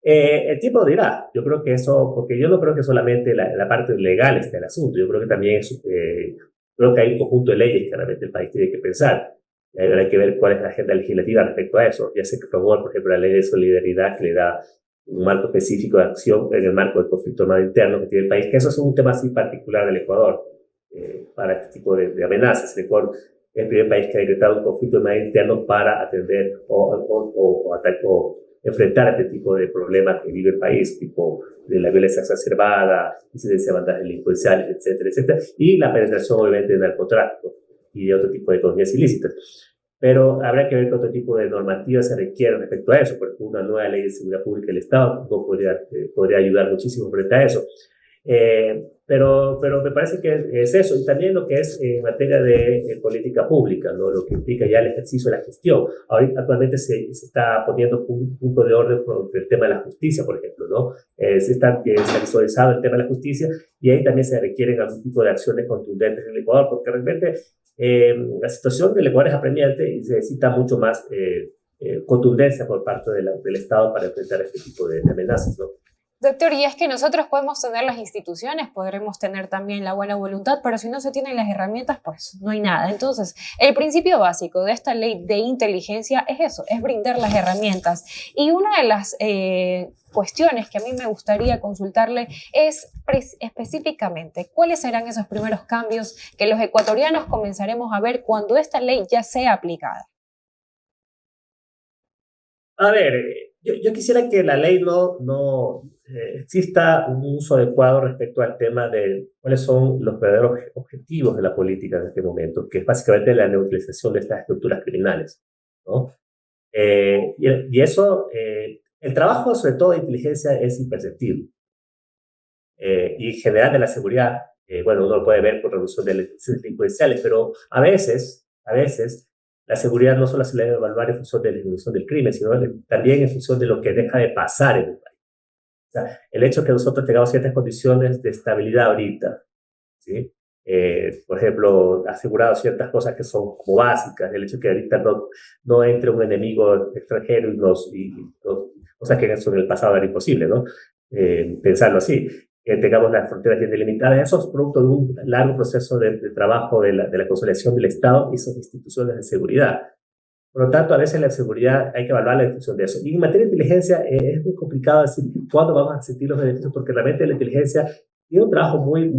El tiempo dirá, yo creo que eso, porque yo no creo que solamente la parte legal esté el asunto, yo creo que también creo que hay un conjunto de leyes que realmente el país tiene que pensar. Hay que ver cuál es la agenda legislativa respecto a eso. Ya sé que por ejemplo, la ley de solidaridad que le da un marco específico de acción en el marco del conflicto armado interno que tiene el país, que eso es un tema así particular del Ecuador para este tipo de amenazas. El Ecuador es el primer país que ha decretado un conflicto armado interno para atender o enfrentar este tipo de problemas que vive el país, tipo de la violencia exacerbada, incidencia de bandas delincuenciales, etcétera, etcétera, y la penetración obviamente del narcotráfico y de otro tipo de economías ilícitas. Pero habrá que ver qué otro tipo de normativas se requiere respecto a eso, porque una nueva ley de seguridad pública del Estado podría ayudar muchísimo frente a eso. Pero me parece que es eso, y también lo que es en materia de política pública, ¿no? Lo que implica ya el ejercicio de la gestión. Actualmente se está poniendo un punto de orden por el tema de la justicia, por ejemplo, ¿no? Se ha visualizado el tema de la justicia, y ahí también se requieren algún tipo de acciones contundentes en el Ecuador, porque realmente la situación del Ecuador es apremiante y se necesita mucho más contundencia por parte del Estado para enfrentar este tipo de amenazas, ¿no? Doctor, y es que nosotros podemos tener las instituciones, podremos tener también la buena voluntad, pero si no se tienen las herramientas, pues no hay nada. Entonces, el principio básico de esta ley de inteligencia es eso, es brindar las herramientas. Y una de las cuestiones que a mí me gustaría consultarle es específicamente cuáles serán esos primeros cambios que los ecuatorianos comenzaremos a ver cuando esta ley ya sea aplicada. A ver, yo quisiera que la ley no exista un uso adecuado respecto al tema de cuáles son los verdaderos objetivos de la política en este momento, que es básicamente la neutralización de estas estructuras criminales, ¿no? Y eso, el trabajo sobre todo de inteligencia es imperceptible. Y en general de la seguridad, bueno, uno lo puede ver por reducción de delitos delincuenciales, pero a veces la seguridad no solo se debe evaluar en función de la disminución del crimen, sino también en función de lo que deja de pasar en el país. O sea, el hecho de que nosotros tengamos ciertas condiciones de estabilidad ahorita, ¿sí? Por ejemplo, asegurado ciertas cosas que son como básicas, el hecho de que ahorita no entre un enemigo extranjero cosas que eso en el pasado era imposible, ¿no? Pensarlo así. Que tengamos las fronteras bien delimitadas, eso es producto de un largo proceso de trabajo de la consolidación del Estado y sus instituciones de seguridad. Por lo tanto, a veces la seguridad hay que evaluar la institución de eso. Y en materia de inteligencia es muy complicado decir cuándo vamos a sentir los beneficios, porque realmente la inteligencia tiene un trabajo muy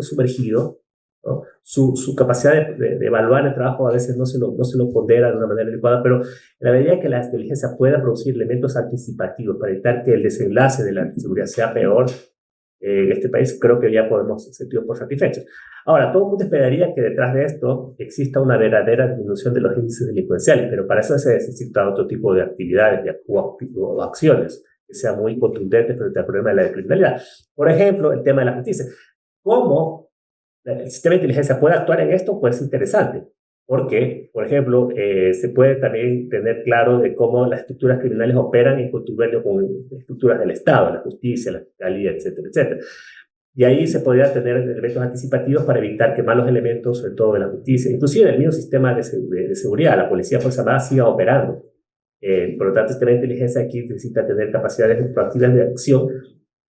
sumergido, ¿no? Su capacidad de evaluar el trabajo a veces no se lo pondera de una manera adecuada, pero en la medida que la inteligencia pueda producir elementos anticipativos para evitar que el desenlace de la seguridad sea peor, en este país, creo que ya podemos sentirnos por satisfechos. Ahora, todo el mundo esperaría que detrás de esto exista una verdadera disminución de los índices delincuenciales, pero para eso se necesita otro tipo de actividades o acciones que sean muy contundentes frente al problema de la criminalidad. Por ejemplo, el tema de la justicia. ¿Cómo el sistema de inteligencia puede actuar en esto? Pues es interesante. Porque, por ejemplo, se puede también tener claro de cómo las estructuras criminales operan en contubernio con estructuras del Estado, la justicia, la fiscalía, etcétera, etcétera. Y ahí se podría tener elementos anticipativos para evitar que malos elementos, sobre todo de la justicia, inclusive el mismo sistema de seguridad, la policía Fuerza Armada siga operando. Por lo tanto, el sistema de inteligencia aquí necesita tener capacidades proactivas de acción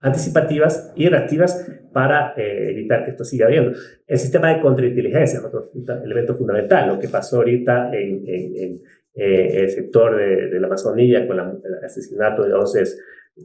anticipativas y reactivas para evitar que esto siga habiendo. El sistema de contrainteligencia es otro elemento fundamental. Lo que pasó ahorita en el sector de la Amazonía con el asesinato de 11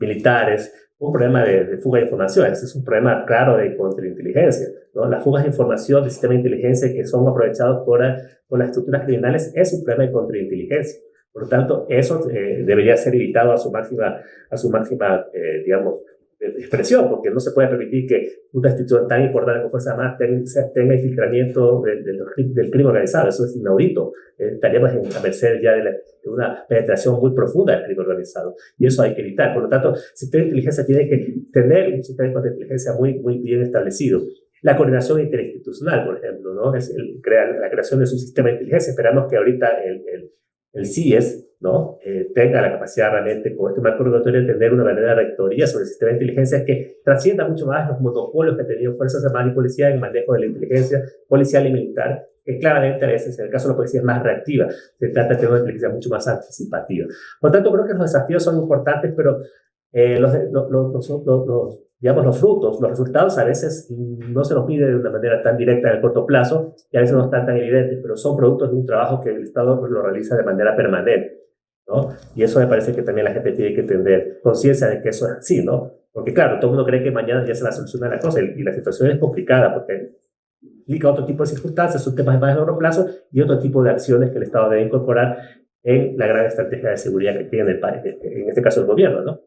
militares, un problema de fuga de información. Este es un problema claro de contrainteligencia, ¿no? Las fugas de información del sistema de inteligencia que son aprovechados por las estructuras criminales es un problema de contrainteligencia. Por lo tanto, eso debería ser evitado a su máxima digamos, expresión, porque no se puede permitir que una institución tan importante como Fuerza Armada tenga infiltramiento del crimen organizado. Eso es inaudito. Estaríamos a merced ya de una penetración muy profunda del crimen organizado, y eso hay que evitar. Por lo tanto, el sistema de inteligencia tiene que tener un sistema de inteligencia muy bien establecido. La coordinación interinstitucional, por ejemplo, ¿no? Es la creación de su sistema de inteligencia. Esperamos que ahorita el CIES, ¿no? Tenga la capacidad realmente, con este marco regulatorio, de tener una verdadera rectoría sobre el sistema de inteligencia que trascienda mucho más los monopolios que han tenido Fuerzas Armadas y Policía en el manejo de la inteligencia policial y militar, que claramente a veces, en el caso de la policía, es más reactiva. Se trata de tener una inteligencia mucho más anticipativa. Por lo tanto, creo que los desafíos son importantes, pero los frutos, los resultados a veces no se los mide de una manera tan directa en el corto plazo, y a veces no están tan evidentes, pero son productos de un trabajo que el Estado lo realiza de manera permanente, ¿no? Y eso me parece que también la gente tiene que tener conciencia de que eso es así, ¿no? Porque claro, todo el mundo cree que mañana ya se va a solucionar la cosa, y la situación es complicada porque implica otro tipo de circunstancias, son temas de más largo plazo y otro tipo de acciones que el Estado debe incorporar en la gran estrategia de seguridad que tiene el país, en este caso el gobierno, ¿no?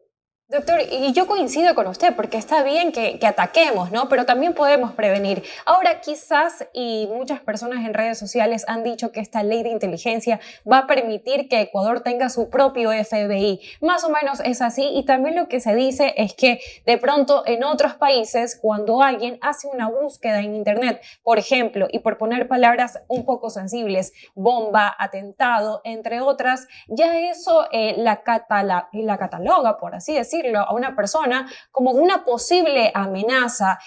Doctor, y yo coincido con usted, porque está bien que ataquemos, ¿no? Pero también podemos prevenir. Ahora, quizás, y muchas personas en redes sociales han dicho que esta ley de inteligencia va a permitir que Ecuador tenga su propio FBI. Más o menos es así, y también lo que se dice es que de pronto en otros países, cuando alguien hace una búsqueda en Internet, por ejemplo, y por poner palabras un poco sensibles, bomba, atentado, entre otras, ya eso la cataloga, por así decirlo, a una persona como una posible amenaza.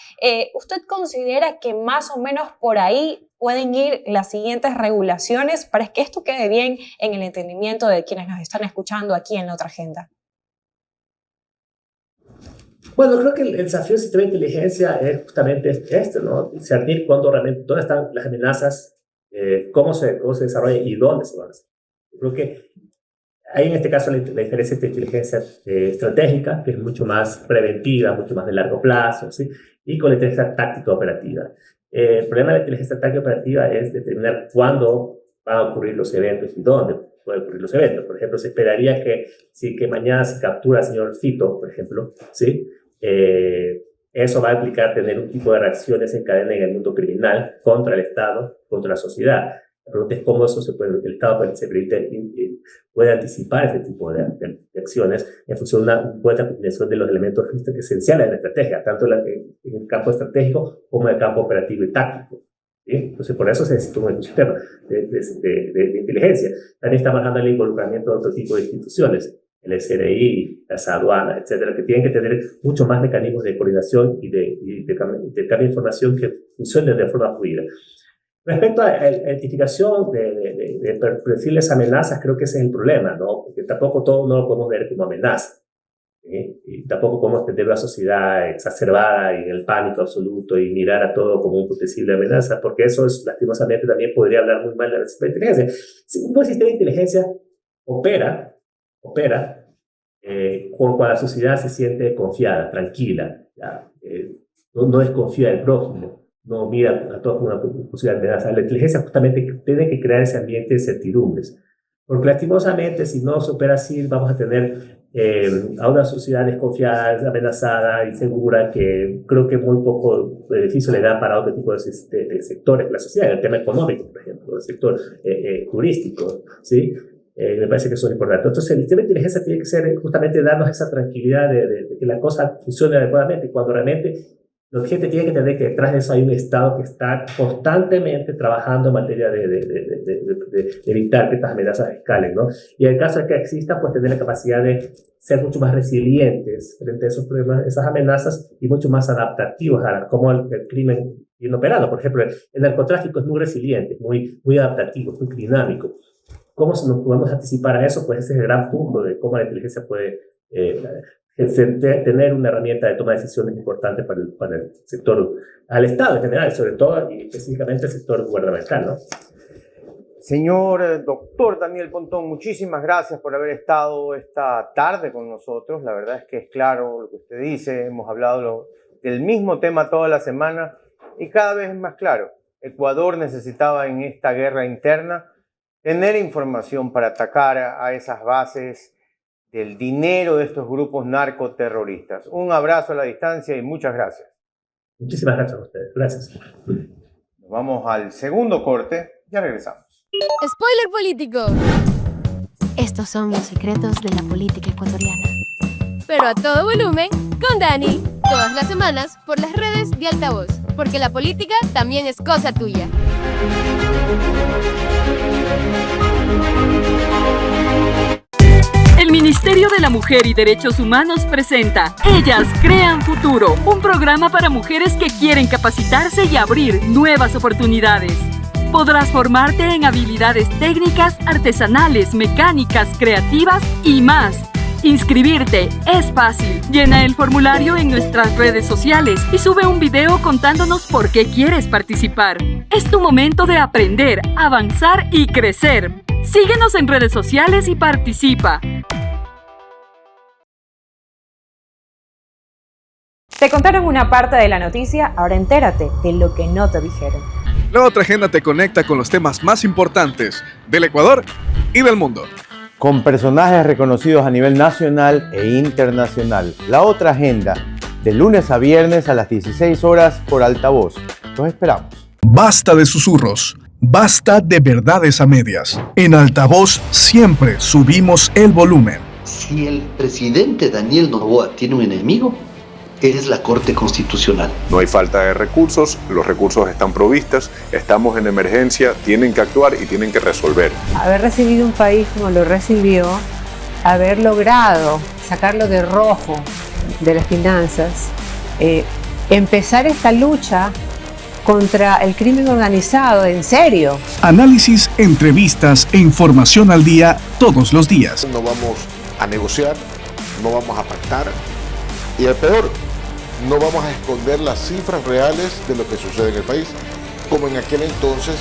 ¿Usted considera que más o menos por ahí pueden ir las siguientes regulaciones para que esto quede bien en el entendimiento de quienes nos están escuchando aquí en La Otra Agenda? Bueno, creo que el desafío del sistema de inteligencia es justamente este, ¿no? Discernir dónde están las amenazas, cómo se desarrolla y dónde se van a hacer. Creo que hay en este caso la diferencia entre inteligencia estratégica, que es mucho más preventiva, mucho más de largo plazo, ¿sí? Y con la inteligencia táctica operativa. El problema de la inteligencia táctica operativa es determinar cuándo van a ocurrir los eventos y dónde pueden ocurrir los eventos. Por ejemplo, se esperaría que mañana se captura al señor Fito, por ejemplo, ¿sí? Eso va a implicar tener un tipo de reacciones en cadena en el mundo criminal contra el Estado, contra la sociedad. La pregunta es cómo el Estado puede anticipar ese tipo de acciones en función de una buena combinación de los elementos esenciales de la estrategia, tanto en el campo estratégico como en el campo operativo y táctico, ¿sí? Entonces, por eso se necesita un ecosistema de inteligencia. También está bajando el involucramiento de otro tipo de instituciones, el SRI, las aduanas, etcétera, que tienen que tener mucho más mecanismos de coordinación y de intercambio de información que funcionen de forma fluida. Respecto a la identificación de perfiles amenazas, creo que ese es el problema, ¿no? Porque tampoco todo no lo podemos ver como amenaza, ¿sí? Y tampoco podemos tener una sociedad exacerbada y en el pánico absoluto y mirar a todo como un posible amenaza, porque eso lastimosamente también podría hablar muy mal de la sistema de inteligencia. Si un buen sistema de inteligencia opera cuando la sociedad se siente confiada, tranquila, ¿ya? No desconfía del prójimo, no mira a todos como una posibilidad de amenaza. La inteligencia justamente tiene que crear ese ambiente de certidumbres, porque lastimosamente si no se opera así vamos a tener a una sociedad desconfiada, amenazada, insegura, que creo que muy poco beneficio le da para otro tipo de sectores de la sociedad, el tema económico, por ejemplo, el sector turístico, ¿sí? Me parece que eso es importante. Entonces, el sistema de inteligencia tiene que ser justamente darnos esa tranquilidad de que la cosa funcione adecuadamente, cuando realmente la gente tiene que entender que detrás de eso hay un Estado que está constantemente trabajando en materia de evitar que estas amenazas escalen, ¿no? Y en el caso de que exista, pues tener la capacidad de ser mucho más resilientes frente a esos problemas, esas amenazas, y mucho más adaptativos a cómo el crimen viene operando. Por ejemplo, el narcotráfico es muy resiliente, muy adaptativo, muy dinámico. ¿Cómo nos podemos anticipar a eso? Pues ese es el gran punto de cómo la inteligencia puede tener una herramienta de toma de decisiones importante para el sector, al Estado en general, sobre todo y específicamente el sector gubernamental, ¿no? Señor doctor Daniel Pontón, muchísimas gracias por haber estado esta tarde con nosotros. La verdad es que es claro lo que usted dice. Hemos hablado del mismo tema toda la semana y cada vez es más claro. Ecuador necesitaba en esta guerra interna tener información para atacar a esas bases del dinero de estos grupos narcoterroristas. Un abrazo a la distancia y muchas gracias. Muchísimas gracias a ustedes. Gracias. Nos vamos al segundo corte. Ya regresamos. Spoiler político. Estos son los secretos de la política ecuatoriana. Pero a todo volumen, con Dani. Todas las semanas por las redes de Altavoz. Porque la política también es cosa tuya. El Ministerio de la Mujer y Derechos Humanos presenta Ellas Crean Futuro, un programa para mujeres que quieren capacitarse y abrir nuevas oportunidades. Podrás formarte en habilidades técnicas, artesanales, mecánicas, creativas y más. Inscribirte es fácil. Llena el formulario en nuestras redes sociales y sube un video contándonos por qué quieres participar. Es tu momento de aprender, avanzar y crecer. Síguenos en redes sociales y participa. Te contaron una parte de la noticia, ahora entérate de lo que no te dijeron. La otra agenda te conecta con los temas más importantes del Ecuador y del mundo. Con personajes reconocidos a nivel nacional e internacional. La otra agenda, de lunes a viernes a las 16 horas por Altavoz. Los esperamos. Basta de susurros, basta de verdades a medias. En Altavoz siempre subimos el volumen. Si el presidente Daniel Noboa tiene un enemigo, es la Corte Constitucional. No hay falta de recursos, los recursos están provistos, estamos en emergencia, tienen que actuar y tienen que resolver. Haber recibido un país como lo recibió, haber logrado sacarlo de rojo de las finanzas, empezar esta lucha contra el crimen organizado, en serio. Análisis, entrevistas e información al día todos los días. No vamos a negociar, no vamos a pactar y el peor, no vamos a esconder las cifras reales de lo que sucede en el país, como en aquel entonces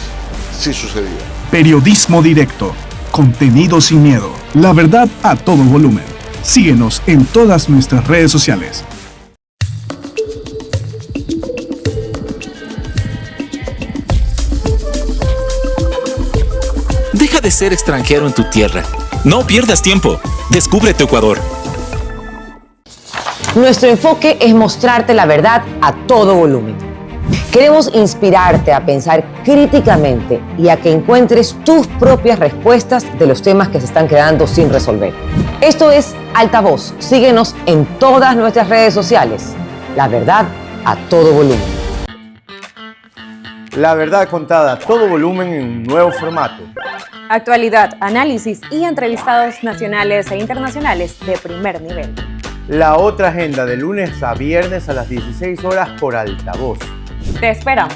sí sucedía. Periodismo directo, contenido sin miedo, la verdad a todo volumen. Síguenos en todas nuestras redes sociales. Deja de ser extranjero en tu tierra. No pierdas tiempo. Descubre tu Ecuador. Nuestro enfoque es mostrarte la verdad a todo volumen. Queremos inspirarte a pensar críticamente y a que encuentres tus propias respuestas de los temas que se están quedando sin resolver. Esto es Altavoz. Síguenos en todas nuestras redes sociales. La verdad a todo volumen. La verdad contada a todo volumen en un nuevo formato. Actualidad, análisis y entrevistados nacionales e internacionales de primer nivel. La otra agenda, de lunes a viernes a las 16 horas por Altavoz. Te esperamos.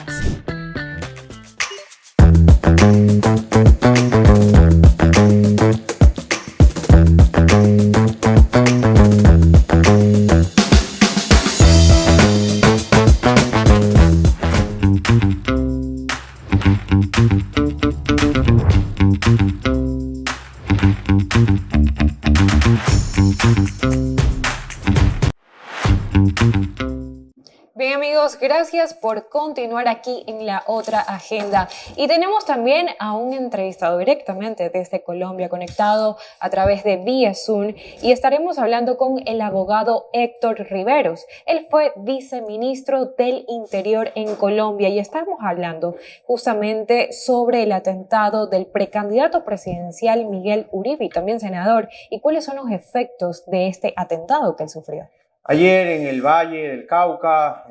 Bien amigos, gracias por continuar aquí en la otra agenda. Y tenemos también a un entrevistado directamente desde Colombia conectado a través de vía Zoom y estaremos hablando con el abogado Héctor Riveros. Él fue viceministro del Interior en Colombia y estamos hablando justamente sobre el atentado del precandidato presidencial Miguel Uribe y también senador y cuáles son los efectos de este atentado que él sufrió. Ayer en el Valle del Cauca,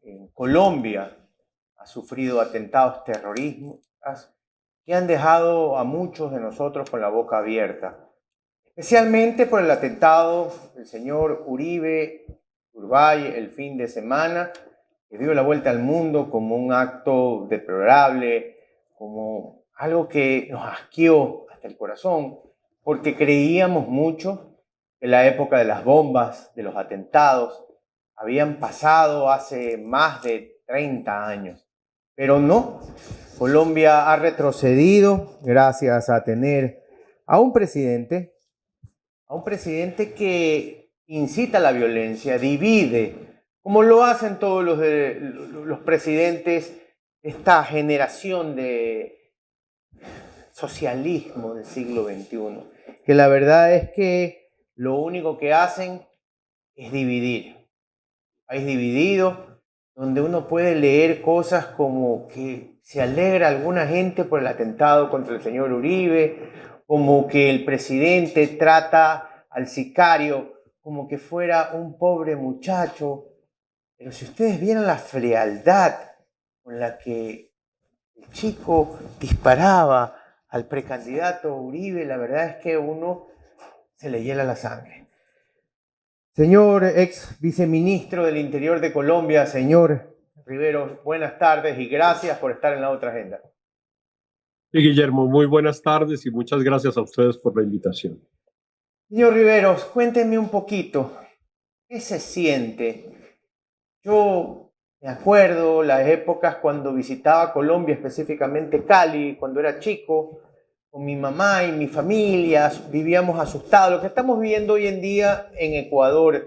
en Colombia, ha sufrido atentados terroristas que han dejado a muchos de nosotros con la boca abierta. Especialmente por el atentado del señor Uribe Turbay el fin de semana, que dio la vuelta al mundo como un acto deplorable, como algo que nos asqueó hasta el corazón, porque creíamos mucho que la época de las bombas, de los atentados, habían pasado hace más de 30 años. Pero no, Colombia ha retrocedido gracias a tener a un presidente que incita a la violencia, divide, como lo hacen todos los presidentes de esta generación de socialismo del siglo XXI, que la verdad es que lo único que hacen es dividir. País dividido, donde uno puede leer cosas como que se alegra alguna gente por el atentado contra el señor Uribe, como que el presidente trata al sicario como que fuera un pobre muchacho. Pero si ustedes vieran la frialdad con la que el chico disparaba al precandidato Uribe, la verdad es que uno se le hiela la sangre. Señor ex viceministro del Interior de Colombia, señor Riveros, buenas tardes y gracias por estar en La Otra Agenda. Sí, Guillermo, muy buenas tardes y muchas gracias a ustedes por la invitación. Señor Riveros, cuéntenme un poquito, ¿qué se siente? Yo me acuerdo las épocas cuando visitaba Colombia, específicamente Cali, cuando era chico, con mi mamá y mi familia, vivíamos asustados, lo que estamos viviendo hoy en día en Ecuador,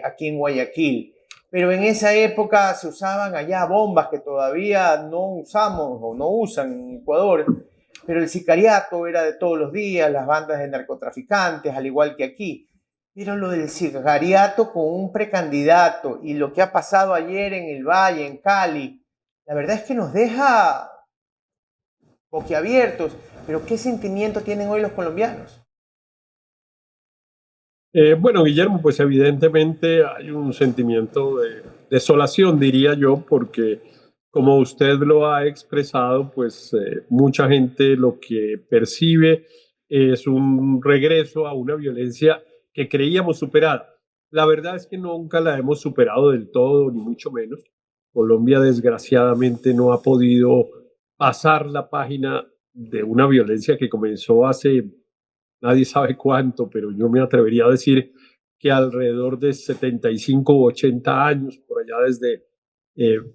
aquí en Guayaquil. Pero en esa época se usaban allá bombas que todavía no usamos o no usan en Ecuador, pero el sicariato era de todos los días, las bandas de narcotraficantes, al igual que aquí. Pero lo del sicariato con un precandidato y lo que ha pasado ayer en el Valle, en Cali, la verdad es que nos deja boquiabiertos. Pero ¿qué sentimiento tienen hoy los colombianos? Bueno, Guillermo, pues evidentemente hay un sentimiento de desolación, diría yo, porque como usted lo ha expresado, pues mucha gente lo que percibe es un regreso a una violencia que creíamos superada. La verdad es que nunca la hemos superado del todo, ni mucho menos. Colombia, desgraciadamente, no ha podido pasar la página de una violencia que comenzó hace nadie sabe cuánto, pero yo me atrevería a decir que alrededor de 75 u 80 años, por allá desde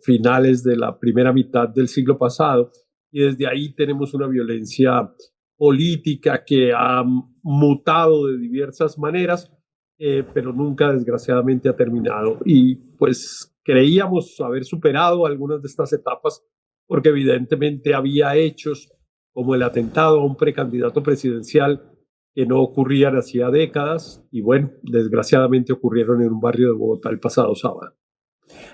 finales de la primera mitad del siglo pasado, y desde ahí tenemos una violencia política que ha mutado de diversas maneras, pero nunca desgraciadamente ha terminado. Y pues creíamos haber superado algunas de estas etapas porque evidentemente había hechos como el atentado a un precandidato presidencial que no ocurrían hacía décadas y bueno, desgraciadamente ocurrieron en un barrio de Bogotá el pasado sábado.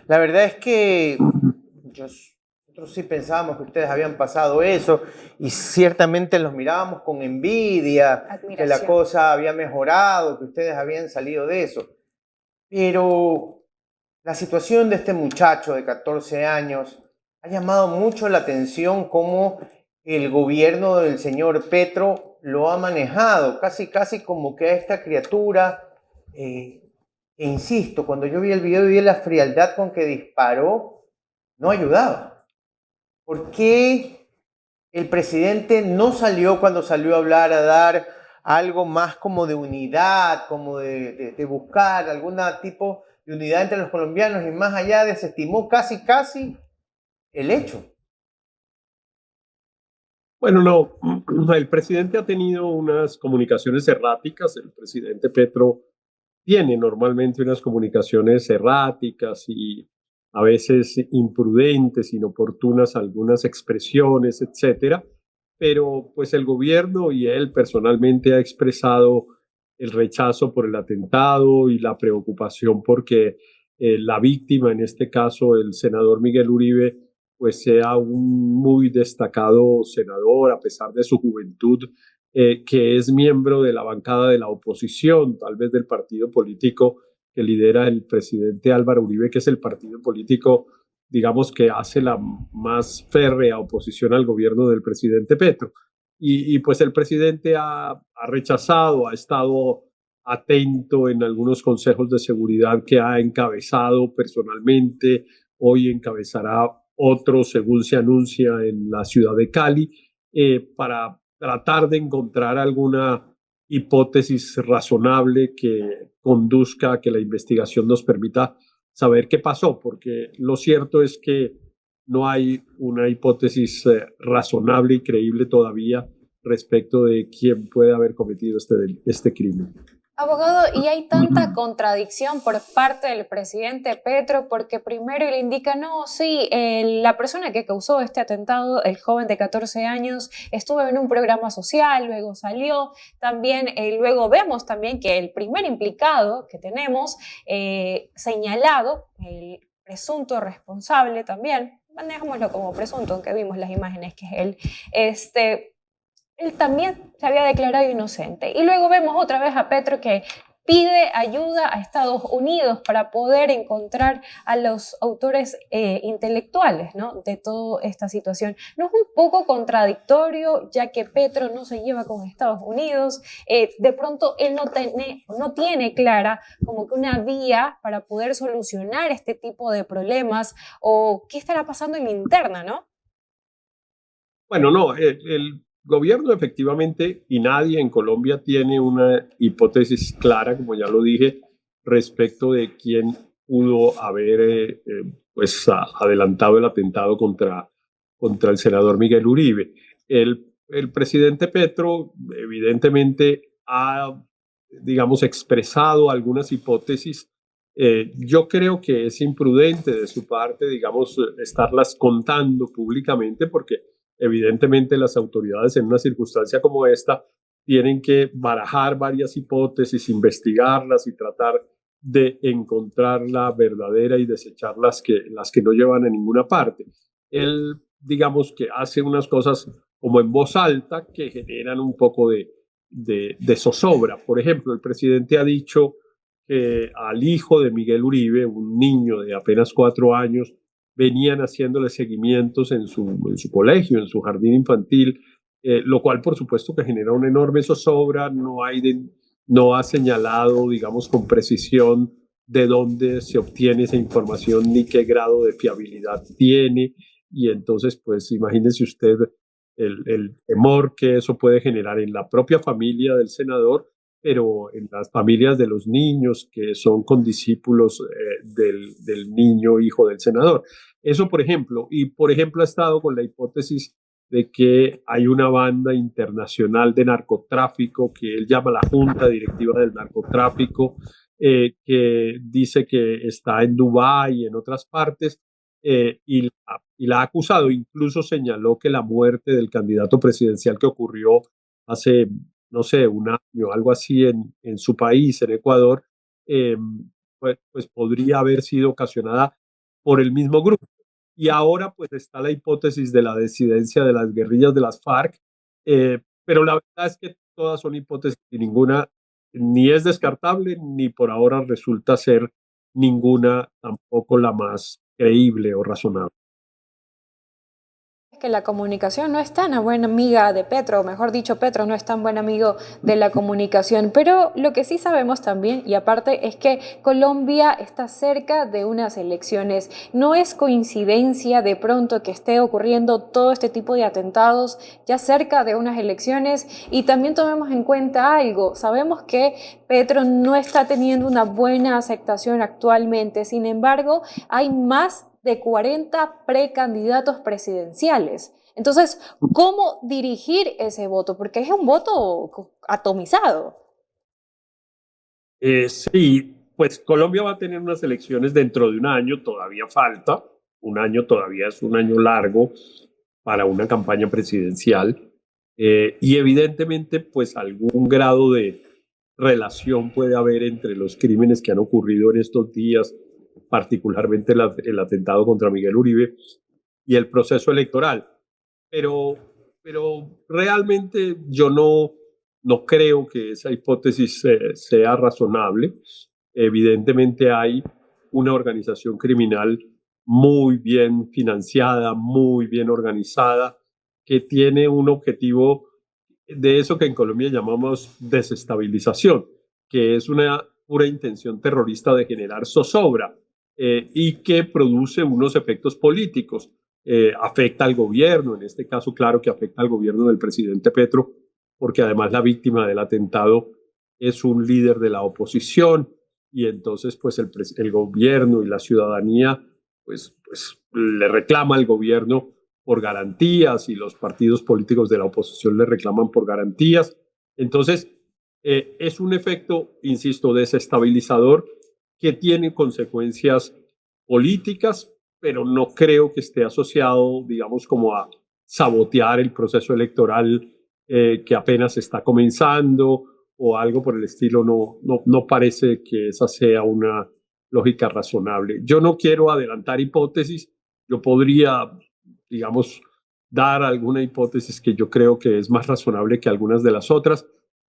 La verdad es que nosotros sí pensábamos que ustedes habían pasado eso y ciertamente los mirábamos con envidia, que la cosa había mejorado, que ustedes habían salido de eso. Pero la situación de este muchacho de 14 años ha llamado mucho la atención cómo el gobierno del señor Petro lo ha manejado, casi como que a esta criatura, insisto, cuando yo vi el video y vi la frialdad con que disparó, no ayudaba. ¿Por qué el presidente no salió cuando salió a hablar, a dar algo más como de unidad, como de buscar algún tipo de unidad entre los colombianos y más allá desestimó casi el hecho? Bueno, no, el presidente ha tenido unas comunicaciones erráticas, el presidente Petro tiene normalmente unas comunicaciones erráticas y a veces imprudentes, inoportunas, algunas expresiones, etcétera, pero pues el gobierno y él personalmente ha expresado el rechazo por el atentado y la preocupación porque la víctima, en este caso el senador Miguel Uribe, pues sea un muy destacado senador a pesar de su juventud, que es miembro de la bancada de la oposición, tal vez del partido político que lidera el presidente Álvaro Uribe, que es el partido político, digamos, que hace la más férrea oposición al gobierno del presidente Petro. Y pues el presidente ha rechazado, ha estado atento en algunos consejos de seguridad que ha encabezado personalmente, hoy encabezará otro, según se anuncia, en la ciudad de Cali, para tratar de encontrar alguna hipótesis razonable que conduzca a que la investigación nos permita saber qué pasó, porque lo cierto es que no hay una hipótesis razonable y creíble todavía respecto de quién puede haber cometido este crimen. Abogado, y hay tanta contradicción por parte del presidente Petro, porque primero él indica, no, sí, la persona que causó este atentado, el joven de 14 años, estuvo en un programa social, luego salió, también, luego vemos también que el primer implicado que tenemos, señalado, el presunto responsable también, manejémoslo como presunto, aunque vimos las imágenes que es él, él también se había declarado inocente. Y luego vemos otra vez a Petro que pide ayuda a Estados Unidos para poder encontrar a los autores intelectuales, ¿no?, de toda esta situación. ¿No es un poco contradictorio, ya que Petro no se lleva con Estados Unidos? De pronto él no tiene clara como que una vía para poder solucionar este tipo de problemas, o qué estará pasando en la interna, ¿no? Bueno, no, el gobierno efectivamente y nadie en Colombia tiene una hipótesis clara, como ya lo dije, respecto de quién pudo haber adelantado el atentado contra el senador Miguel Uribe. El presidente Petro evidentemente ha, digamos, expresado algunas hipótesis. Yo creo que es imprudente de su parte, digamos, estarlas contando públicamente, porque evidentemente las autoridades en una circunstancia como esta tienen que barajar varias hipótesis, investigarlas y tratar de encontrar la verdadera y desechar las que no llevan a ninguna parte. Él, digamos, que hace unas cosas como en voz alta que generan un poco de zozobra. Por ejemplo, el presidente ha dicho que al hijo de Miguel Uribe, un niño de apenas 4 años, venían haciéndole seguimientos en su colegio, en su jardín infantil, lo cual por supuesto que genera una enorme zozobra. No ha señalado, digamos, con precisión de dónde se obtiene esa información ni qué grado de fiabilidad tiene, y entonces pues imagínese usted el temor que eso puede generar en la propia familia del senador, pero en las familias de los niños que son condiscípulos del niño hijo del senador. Eso, por ejemplo, ha estado con la hipótesis de que hay una banda internacional de narcotráfico que él llama la Junta Directiva del Narcotráfico, que dice que está en Dubái y en otras partes, y la ha acusado. Incluso señaló que la muerte del candidato presidencial que ocurrió hace, no sé, un año, algo así en su país, en Ecuador, pues podría haber sido ocasionada por el mismo grupo. Y ahora pues está la hipótesis de la disidencia de las guerrillas de las FARC, pero la verdad es que todas son hipótesis y ninguna ni es descartable, ni por ahora resulta ser ninguna tampoco la más creíble o razonable. Que la comunicación no es tan buena amiga de Petro, o mejor dicho, Petro no es tan buen amigo de la comunicación, pero lo que sí sabemos también, y aparte, es que Colombia está cerca de unas elecciones. No es coincidencia de pronto que esté ocurriendo todo este tipo de atentados ya cerca de unas elecciones. Y también tomemos en cuenta algo: sabemos que Petro no está teniendo una buena aceptación actualmente, sin embargo, hay más de 40 precandidatos presidenciales. Entonces, ¿cómo dirigir ese voto? Porque es un voto atomizado. Sí, pues Colombia va a tener unas elecciones dentro de un año, todavía falta, un año todavía es un año largo para una campaña presidencial, y evidentemente pues algún grado de relación puede haber entre los crímenes que han ocurrido en estos días, particularmente el atentado contra Miguel Uribe, y el proceso electoral. Pero realmente yo no creo que esa hipótesis sea razonable. Evidentemente hay una organización criminal muy bien financiada, muy bien organizada, que tiene un objetivo de eso que en Colombia llamamos desestabilización, que es una pura intención terrorista de generar zozobra, y que produce unos efectos políticos. Afecta al gobierno, en este caso claro que afecta al gobierno del presidente Petro, porque además la víctima del atentado es un líder de la oposición y entonces pues el gobierno y la ciudadanía pues le reclama al gobierno por garantías y los partidos políticos de la oposición le reclaman por garantías. Entonces es un efecto, insisto, desestabilizador que tiene consecuencias políticas, pero no creo que esté asociado, digamos, como a sabotear el proceso electoral que apenas está comenzando o algo por el estilo. No parece que esa sea una lógica razonable. Yo no quiero adelantar hipótesis. Yo podría, digamos, dar alguna hipótesis que yo creo que es más razonable que algunas de las otras,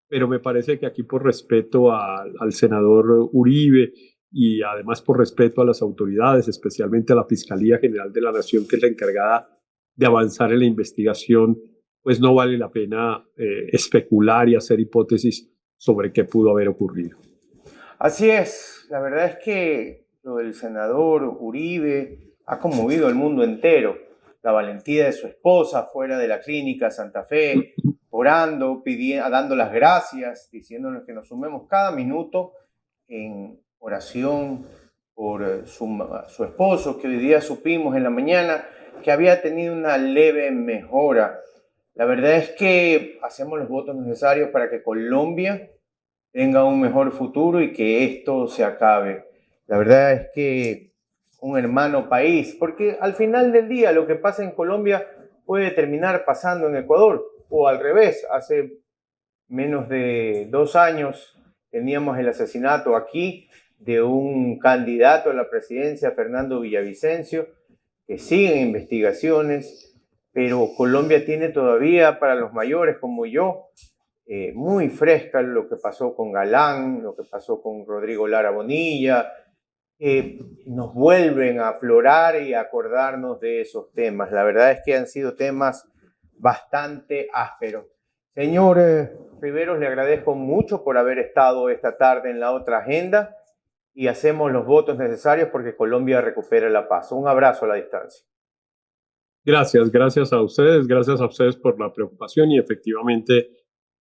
pero me parece que aquí por respeto al senador Uribe y además por respeto a las autoridades, especialmente a la Fiscalía General de la Nación, que es la encargada de avanzar en la investigación, pues no vale la pena especular y hacer hipótesis sobre qué pudo haber ocurrido. Así es, la verdad es que lo del senador Uribe ha conmovido al mundo entero. La valentía de su esposa fuera de la clínica Santa Fe, orando, dando las gracias, diciéndonos que nos sumemos cada minuto en oración por su esposo, que hoy día supimos en la mañana que había tenido una leve mejora. La verdad es que hacemos los votos necesarios para que Colombia tenga un mejor futuro y que esto se acabe. La verdad es que un hermano país, porque al final del día lo que pasa en Colombia puede terminar pasando en Ecuador, o al revés. Hace menos de 2 años teníamos el asesinato aquí de un candidato a la presidencia, Fernando Villavicencio, que siguen investigaciones, pero Colombia tiene todavía, para los mayores como yo, muy fresca lo que pasó con Galán, lo que pasó con Rodrigo Lara Bonilla. Nos vuelven a aflorar y a acordarnos de esos temas. La verdad es que han sido temas bastante ásperos. Señor Riveros, le agradezco mucho por haber estado esta tarde en La Otra Agenda y hacemos los votos necesarios porque Colombia recupere la paz. Un abrazo a la distancia. Gracias a ustedes por la preocupación y efectivamente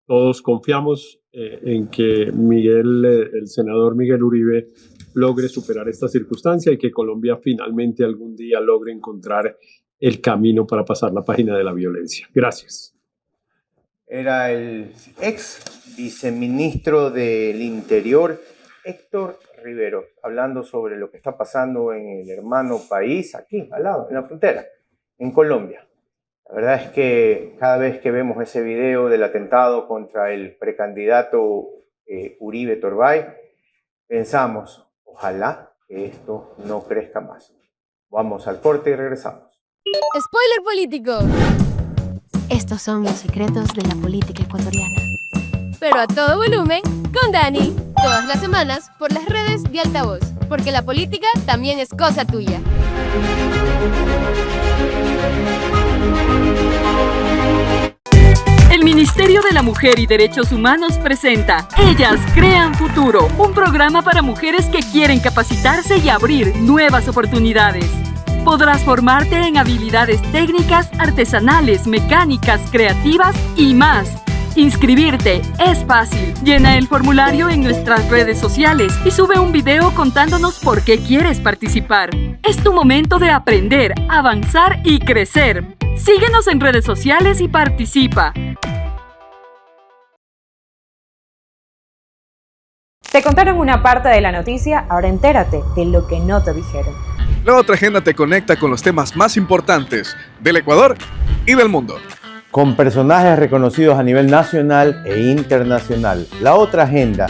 todos confiamos en que el senador Miguel Uribe logre superar esta circunstancia y que Colombia finalmente algún día logre encontrar el camino para pasar la página de la violencia. Gracias. Era el ex viceministro del Interior, Héctor Riveros, hablando sobre lo que está pasando en el hermano país, aquí al lado, en la frontera, en Colombia. La verdad es que cada vez que vemos ese video del atentado contra el precandidato Uribe Turbay, pensamos, ojalá que esto no crezca más. Vamos al corte y regresamos. Spoiler político. Estos son los secretos de la política ecuatoriana. Pero a todo volumen, con Dani. Todas las semanas por las redes de Altavoz. Porque la política también es cosa tuya. El Ministerio de la Mujer y Derechos Humanos presenta Ellas Crean Futuro, un programa para mujeres que quieren capacitarse y abrir nuevas oportunidades. Podrás formarte en habilidades técnicas, artesanales, mecánicas, creativas y más. Inscribirte es fácil. Llena el formulario en nuestras redes sociales y sube un video contándonos por qué quieres participar. Es tu momento de aprender, avanzar y crecer. Síguenos en redes sociales y participa. Te contaron una parte de la noticia, ahora entérate de lo que no te dijeron. La Otra Agenda te conecta con los temas más importantes del Ecuador y del mundo. Con personajes reconocidos a nivel nacional e internacional. La Otra Agenda,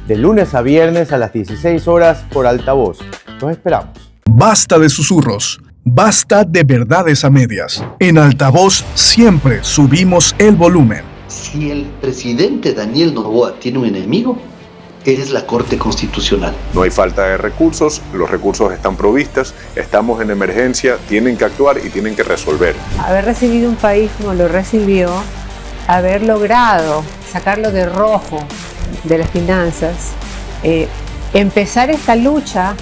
de lunes a viernes a las 16 horas por Altavoz. Los esperamos. Basta de susurros. Basta de verdades a medias. En Altavoz siempre subimos el volumen. Si el presidente Daniel Noboa tiene un enemigo, es la Corte Constitucional. No hay falta de recursos, los recursos están provistos, estamos en emergencia, tienen que actuar y tienen que resolver. Haber recibido un país como lo recibió, haber logrado sacarlo de rojo de las finanzas, empezar esta lucha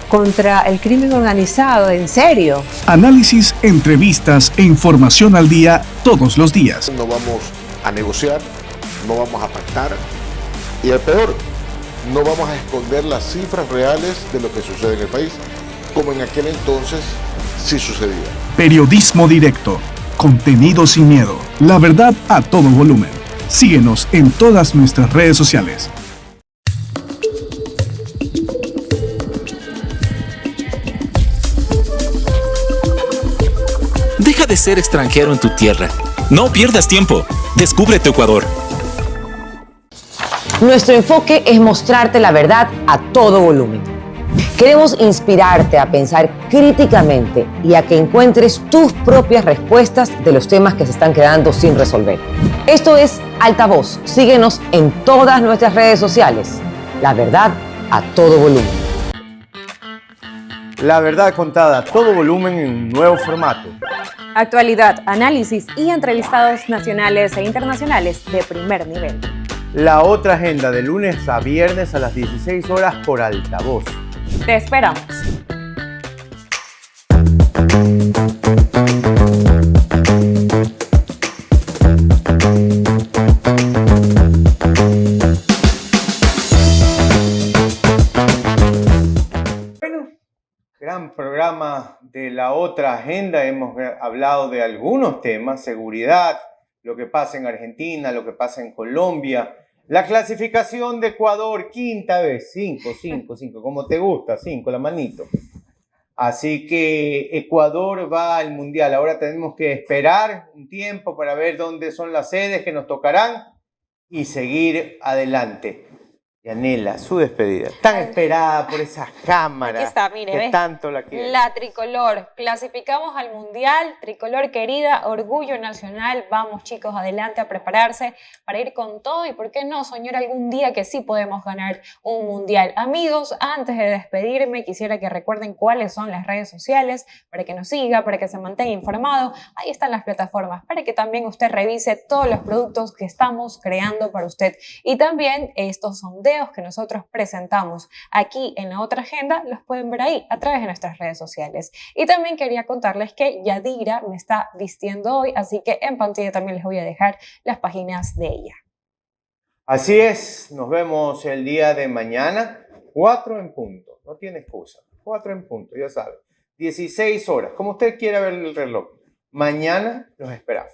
contra el crimen organizado, en serio. Análisis, entrevistas e información al día todos los días. No vamos a negociar, no vamos a pactar y el peor, no vamos a esconder las cifras reales de lo que sucede en el país, como en aquel entonces sí sucedía. Periodismo directo, contenido sin miedo, la verdad a todo volumen. Síguenos en todas nuestras redes sociales. Deja de ser extranjero en tu tierra. No pierdas tiempo. Descubre tu Ecuador. Nuestro enfoque es mostrarte la verdad a todo volumen. Queremos inspirarte a pensar críticamente y a que encuentres tus propias respuestas de los temas que se están quedando sin resolver. Esto es Altavoz. Síguenos en todas nuestras redes sociales. La verdad a todo volumen. La verdad contada a todo volumen en un nuevo formato. Actualidad, análisis y entrevistados nacionales e internacionales de primer nivel. La otra agenda de lunes a viernes a las 16 horas por Altavoz. Te esperamos. Gran programa de la otra agenda. Hemos hablado de algunos temas: seguridad, lo que pasa en Argentina, lo que pasa en Colombia, la clasificación de Ecuador, quinta vez, 5, como te gusta, 5, la manito. Así que Ecuador va al Mundial. Ahora tenemos que esperar un tiempo para ver dónde son las sedes que nos tocarán y seguir adelante. Yanela, su despedida, tan esperada por esas cámaras. Aquí está, mire, que ¿ves? tanto la quieren. La tricolor, clasificamos al mundial, tricolor querida, orgullo nacional. Vamos, chicos, adelante a prepararse para ir con todo y por qué no soñar algún día que sí podemos ganar un mundial. Amigos, antes de despedirme quisiera que recuerden cuáles son las redes sociales para que nos siga, para que se mantenga informado. Ahí están las plataformas para que también usted revise todos los productos que estamos creando para usted y también estos sondeos que nosotros presentamos aquí en la otra agenda los pueden ver ahí a través de nuestras redes sociales. Y también quería contarles que Yadira me está vistiendo hoy, así que en pantalla también les voy a dejar las páginas de ella. Así es, nos vemos el día de mañana, 4 en punto, no tiene excusa, 4 en punto, ya saben, 16 horas, como usted quiera ver el reloj. Mañana los esperamos.